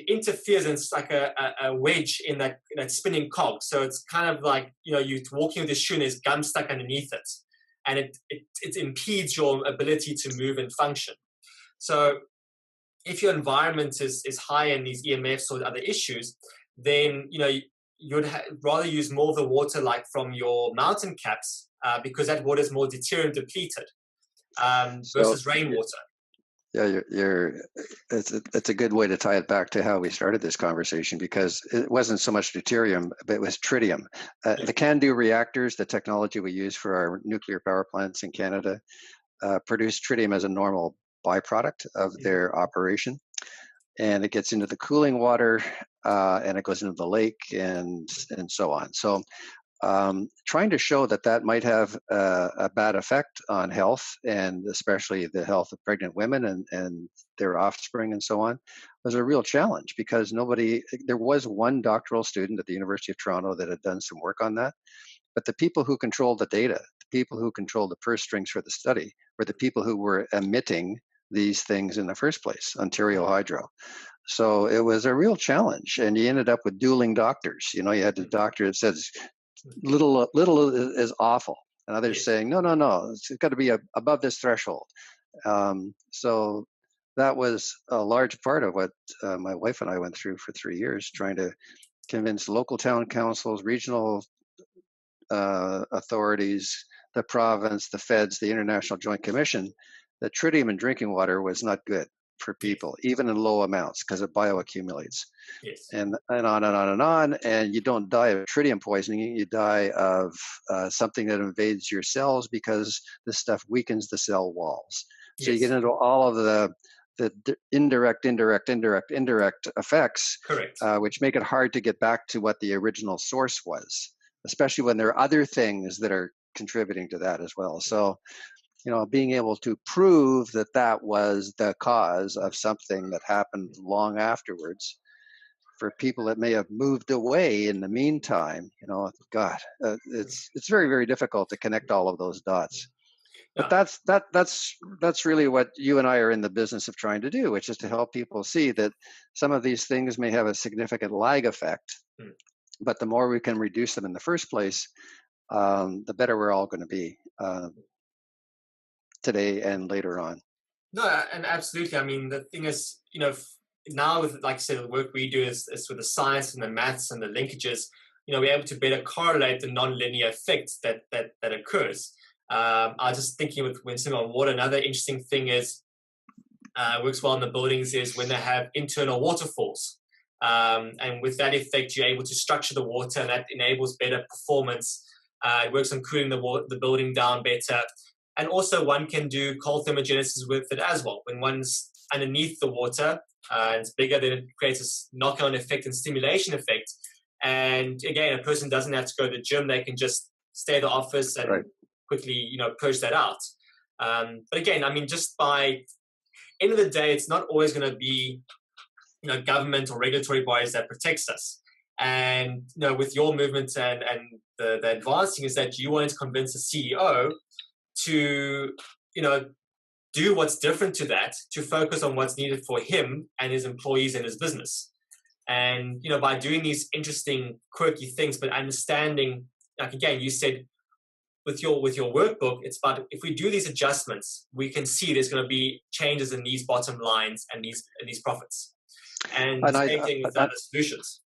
interferes, and it's like a wedge in that spinning cog. So it's kind of like, you're walking with a shoe and there's gum stuck underneath it. And it impedes your ability to move and function. So if your environment is high in these EMFs or other issues, then you'd rather use more of the water like from your mountain caps, because that water is more deuterium depleted versus rainwater. Yeah, it's a good way to tie it back to how we started this conversation, because it wasn't so much deuterium, but it was tritium. The CANDU reactors, the technology we use for our nuclear power plants in Canada, produce tritium as a normal byproduct of their operation. And it gets into the cooling water, and it goes into the lake, and so on. So trying to show that might have a bad effect on health, and especially the health of pregnant women and their offspring and so on, was a real challenge, because there was one doctoral student at the University of Toronto that had done some work on that, but the people who controlled the data, the people who controlled the purse strings for the study, were the people who were emitting these things in the first place, Ontario Hydro. So it was a real challenge, and you ended up with dueling doctors. You had the doctor that says little is awful, and others saying no, it's got to be above this threshold. So that was a large part of what my wife and I went through for 3 years, trying to convince local town councils, regional authorities, the province, the feds, the International Joint Commission, that tritium in drinking water was not good for people, even in low amounts, because it bioaccumulates. Yes. And on and on and on. And you don't die of tritium poisoning, you die of something that invades your cells, because this stuff weakens the cell walls. So you get into all of the indirect effects, correct, which make it hard to get back to what the original source was, especially when there are other things that are contributing to that as well. So being able to prove that was the cause of something that happened long afterwards, for people that may have moved away in the meantime, it's very, very difficult to connect all of those dots. But that's really what you and I are in the business of trying to do, which is to help people see that some of these things may have a significant lag effect, but the more we can reduce them in the first place, the better we're all going to be. Today and later on. No, and absolutely. I mean, the thing is, now with, like I said, the work we do is with the science and the maths and the linkages, we're able to better correlate the non-linear effect that occurs. I was just thinking when sitting on water, another interesting thing is, works well in the buildings, is when they have internal waterfalls. And with that effect, you're able to structure the water, and that enables better performance. It works on cooling the building down better. And also one can do cold thermogenesis with it as well. When one's underneath the water, and it's bigger, then it creates a knock-on effect and stimulation effect. And again, a person doesn't have to go to the gym. They can just stay at the office and quickly, purge that out. But again, I mean, just by end of the day, it's not always going to be, government or regulatory bodies that protects us. And, with your movement and the advancing is that you wanted to convince the CEO to, do what's different to that, to focus on what's needed for him and his employees and his business. And, by doing these interesting, quirky things, but understanding, like, again, you said with your workbook, it's about if we do these adjustments, we can see there's going to be changes in these bottom lines and these profits. And the same thing with other solutions.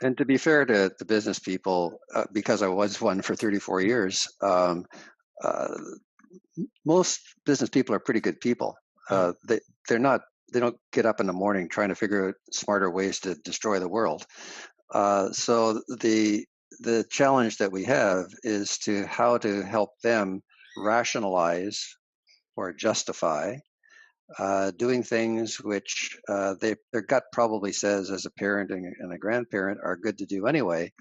And to be fair to the business people, because I was one for 34 years, most business people are pretty good people. They don't get up in the morning trying to figure out smarter ways to destroy the world. So the challenge that we have is how to help them rationalize or justify doing things which their gut probably says as a parent and a grandparent are good to do anyway.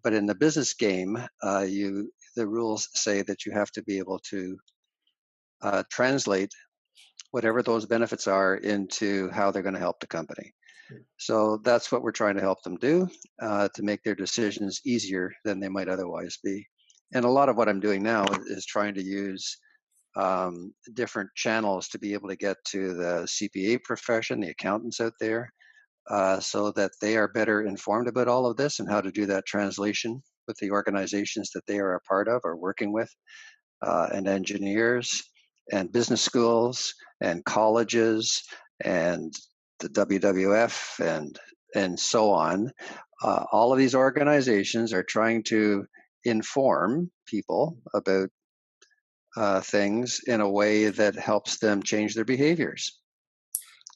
But in the business game, the rules say that you have to be able to translate whatever those benefits are into how they're going to help the company. So that's what we're trying to help them do to make their decisions easier than they might otherwise be. And a lot of what I'm doing now is trying to use different channels to be able to get to the CPA profession, the accountants out there, so that they are better informed about all of this and how to do that translation with the organizations that they are a part of or working with, and engineers and business schools and colleges and the WWF and so on. All of these organizations are trying to inform people about things in a way that helps them change their behaviors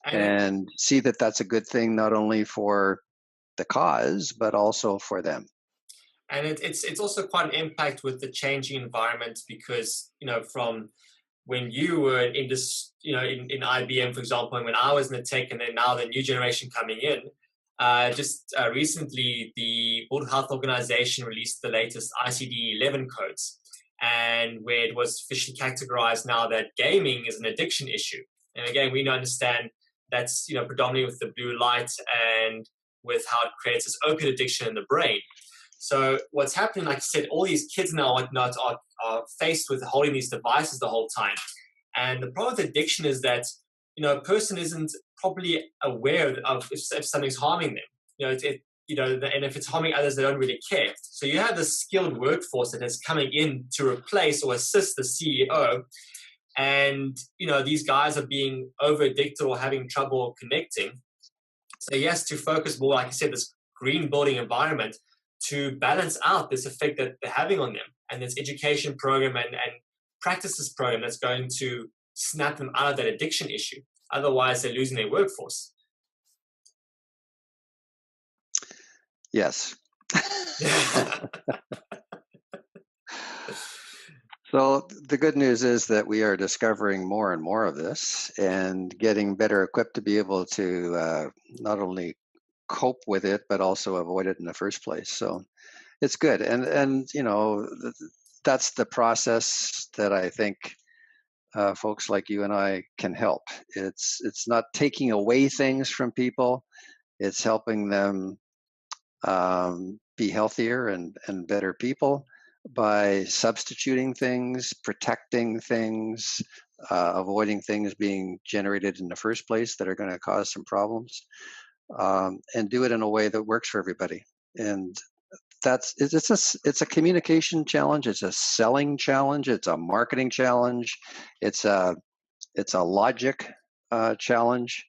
and see that that's a good thing, not only for the cause, but also for them. And it's also quite an impact with the changing environment because, from when you were in this, in IBM, for example, and when I was in the tech and then now the new generation coming in, recently the World Health Organization released the latest ICD-11 codes, and where it was officially categorized now that gaming is an addiction issue. And again, we understand that's, predominantly with the blue light and with how it creates this opiate addiction in the brain. So what's happening, like I said, all these kids now whatnot are faced with holding these devices the whole time. And the problem with addiction is that, a person isn't properly aware of if something's harming them. And if it's harming others, they don't really care. So you have this skilled workforce that is coming in to replace or assist the CEO. And, these guys are being over-addicted or having trouble connecting. So he has to focus more, like I said, this green building environment to balance out this effect that they're having on them. And this education program and practices program that's going to snap them out of that addiction issue. Otherwise, they're losing their workforce. Yes. So the good news is that we are discovering more and more of this and getting better equipped to be able to not only cope with it, but also avoid it in the first place. So it's good. And that's the process that I think folks like you and I can help. It's not taking away things from people. It's helping them be healthier and better people by substituting things, protecting things, avoiding things being generated in the first place that are going to cause some problems, and do it in a way that works for everybody. And it's a communication challenge, it's a selling challenge, it's a marketing challenge, it's a logic challenge,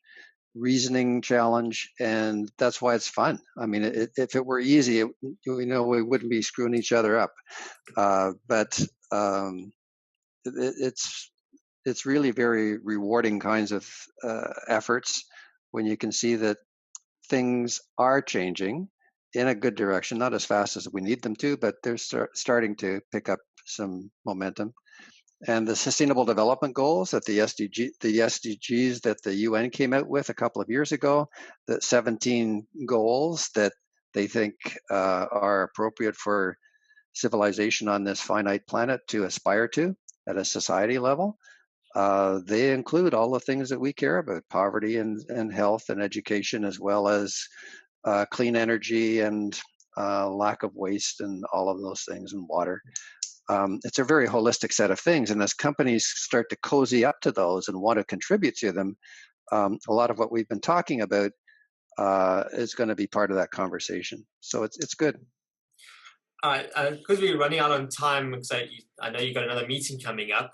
reasoning challenge, and that's why it's fun. I mean, if it were easy, we wouldn't be screwing each other up. But it's really very rewarding kinds of efforts when you can see that things are changing in a good direction, not as fast as we need them to, but they're starting to pick up some momentum. And the Sustainable Development Goals that the SDGs that the UN came out with a couple of years ago, the 17 goals that they think are appropriate for civilization on this finite planet to aspire to at a society level, they include all the things that we care about: poverty and health and education, as well as clean energy and lack of waste and all of those things, and water. It's a very holistic set of things. And as companies start to cozy up to those and want to contribute to them, a lot of what we've been talking about is going to be part of that conversation. So it's good. Because we're running out on time, because I know you got another meeting coming up.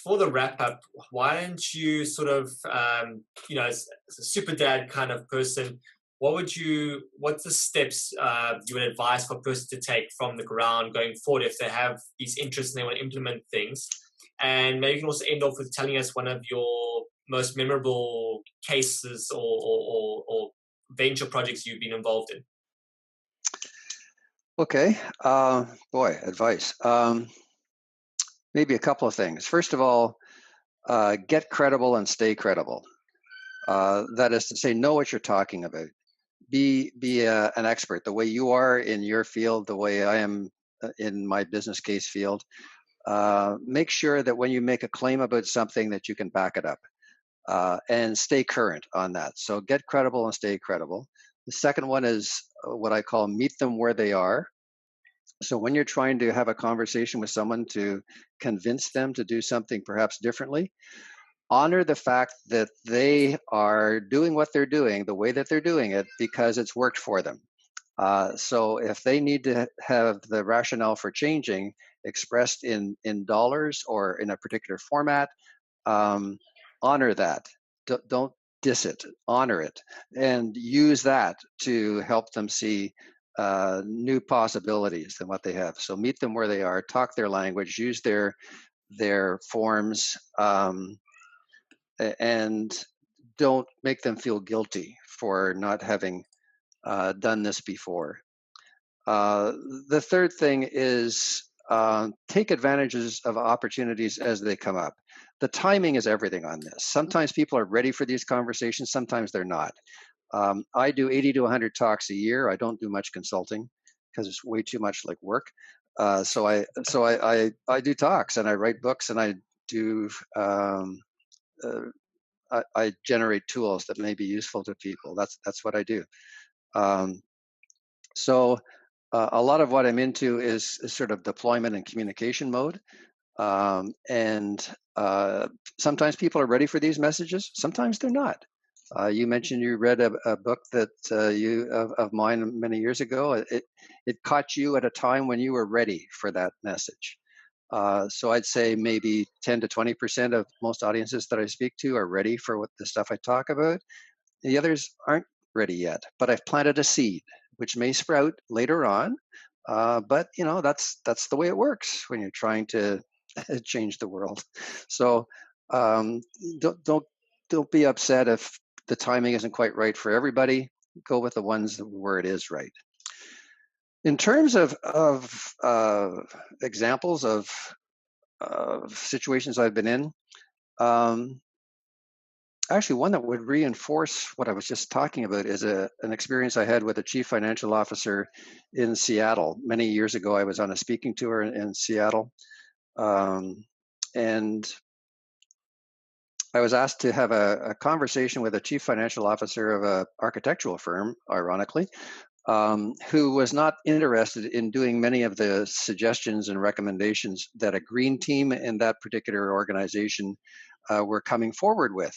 For the wrap up, why don't you sort of, as a super dad kind of person, what's the steps you would advise for a person to take from the ground going forward if they have these interests and they want to implement things? And maybe you can also end off with telling us one of your most memorable cases or venture projects you've been involved in. Okay. Boy, advice. Maybe a couple of things. First of all, get credible and stay credible. That is to say, know what you're talking about. Be an expert the way you are in your field, the way I am in my business case field. Make sure that when you make a claim about something that you can back it up, and stay current on that. So get credible and stay credible. The second one is what I call meet them where they are. So when you're trying to have a conversation with someone to convince them to do something perhaps differently, honor the fact that they are doing what they're doing the way that they're doing it because it's worked for them. So if they need to have the rationale for changing expressed in dollars or in a particular format, honor that. Don't diss it, honor it, and use that to help them see new possibilities than what they have. So meet them where they are, talk their language, use their forms, and don't make them feel guilty for not having done this before. The third thing is take advantages of opportunities as they come up. The timing is everything on this. Sometimes people are ready for these conversations, sometimes they're not. I do 80 to 100 talks a year. I don't do much consulting because it's way too much like work. So I do talks and I write books and I do I generate tools that may be useful to people. That's what I do. So a lot of what I'm into is sort of deployment and communication mode. And sometimes people are ready for these messages. Sometimes they're not. You mentioned you read a book that of mine many years ago. It caught you at a time when you were ready for that message. So I'd say maybe 10 to 20% of most audiences that I speak to are ready for what the stuff I talk about. The others aren't ready yet, but I've planted a seed, which may sprout later on. But that's the way it works when you're trying to change the world. So don't be upset if the timing isn't quite right for everybody. Go with the ones where it is right. In terms of examples of situations I've been in, actually one that would reinforce what I was just talking about is an experience I had with a chief financial officer in Seattle. Many years ago, I was on a speaking tour in Seattle, and I was asked to have a conversation with a chief financial officer of an architectural firm, ironically, who was not interested in doing many of the suggestions and recommendations that a green team in that particular organization were coming forward with.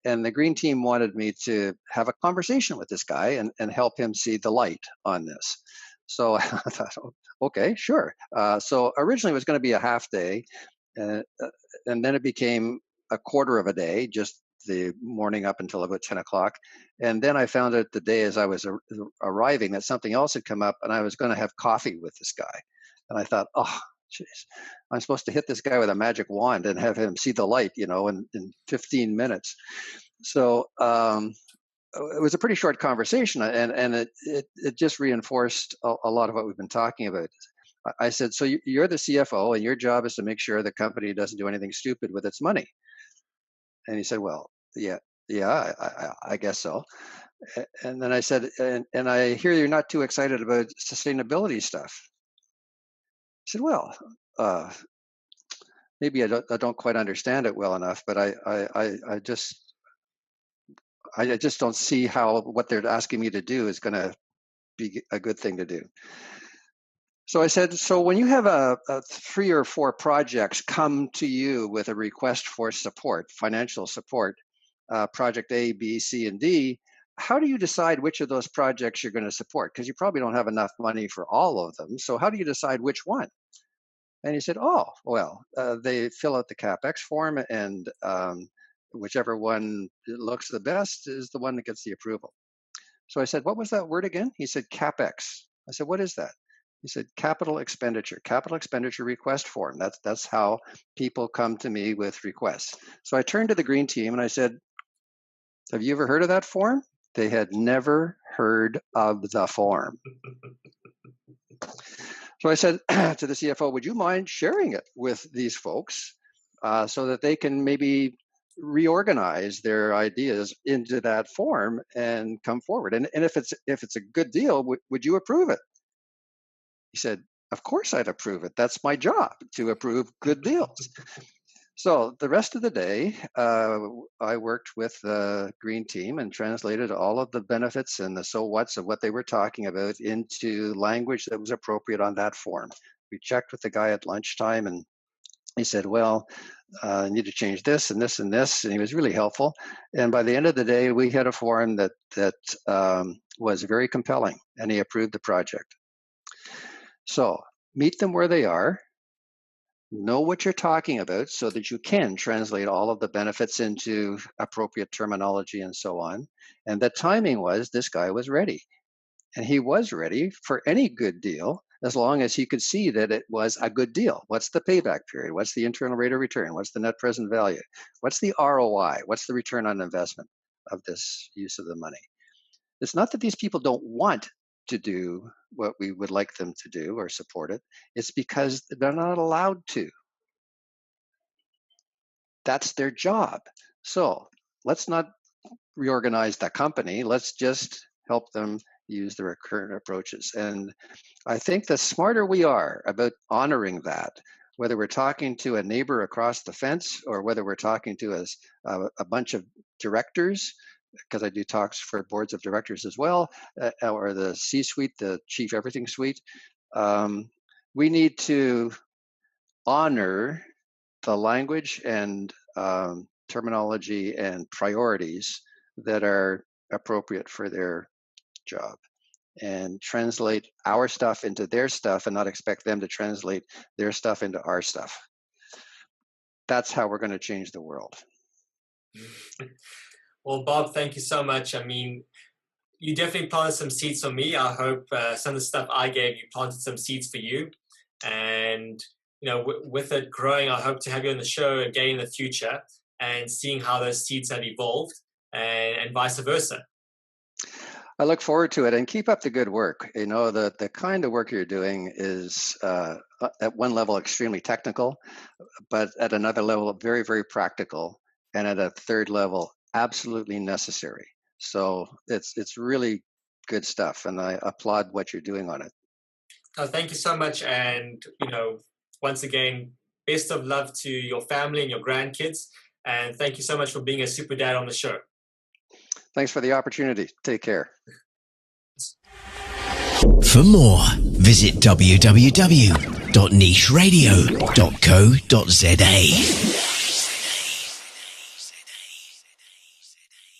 And the green team wanted me to have a conversation with this guy and help him see the light on this. So I thought, okay, sure. So originally it was going to be a half day, and then it became a quarter of a day, just the morning up until about 10 o'clock. And then I found out the day as I was arriving that something else had come up and I was going to have coffee with this guy. And I thought, oh, geez, I'm supposed to hit this guy with a magic wand and have him see the light, in 15 minutes. So it was a pretty short conversation, and it just reinforced a lot of what we've been talking about. I said, so you're the CFO and your job is to make sure the company doesn't do anything stupid with its money. And he said, well, yeah, I guess so. And then I said, and I hear you're not too excited about sustainability stuff. said, well, maybe I don't quite understand it well enough, but I just don't see how what they're asking me to do is going to be a good thing to do. So I said, so when you have a 3 or 4 projects come to you with a request for support, financial support, project A, B, C, and D, how do you decide which of those projects you're going to support? Because you probably don't have enough money for all of them. So how do you decide which one? And he said, oh, well, they fill out the CapEx form, and whichever one looks the best is the one that gets the approval. So I said, what was that word again? He said, CapEx. I said, what is that? He said, capital expenditure request form. That's how people come to me with requests. So I turned to the green team and I said, have you ever heard of that form? They had never heard of the form. So I said to the CFO, would you mind sharing it with these folks so that they can maybe reorganize their ideas into that form and come forward? And if it's a good deal, would you approve it? He said, of course I'd approve it. That's my job, to approve good deals. So the rest of the day, I worked with the green team and translated all of the benefits and the so whats of what they were talking about into language that was appropriate on that form. We checked with the guy at lunchtime, and he said, well, I need to change this and this and this. And he was really helpful. And by the end of the day, we had a form that was very compelling, and he approved the project. So meet them where they are. Know what you're talking about so that you can translate all of the benefits into appropriate terminology and so on. And the timing was, this guy was ready. And he was ready for any good deal as long as he could see that it was a good deal. What's the payback period? What's the internal rate of return? What's the net present value? What's the ROI? What's the return on investment of this use of the money? It's not that these people don't want to do what we would like them to do or support it. It's because they're not allowed to. That's their job. So let's not reorganize the company. Let's just help them use the current approaches. And I think the smarter we are about honoring that, whether we're talking to a neighbor across the fence or whether we're talking to a bunch of directors, because I do talks for boards of directors as well, or the C-suite, the chief everything suite, we need to honor the language and terminology and priorities that are appropriate for their job, and translate our stuff into their stuff and not expect them to translate their stuff into our stuff. That's how we're going to change the world. Well, Bob, thank you so much. I mean, you definitely planted some seeds for me. I hope some of the stuff I gave you planted some seeds for you. And, you know, with it growing, I hope to have you on the show again in the future and seeing how those seeds have evolved and vice versa. I look forward to it, and keep up the good work. You know, the kind of work you're doing is at one level extremely technical, but at another level very, very practical, and at a third level absolutely necessary. So it's really good stuff, and I applaud what you're doing on it. Oh, thank you so much, and you know, once again, best of love to your family and your grandkids, and thank you so much for being a super dad on the show. Thanks for the opportunity. Take care. For more, visit www.nicheradio.co.za.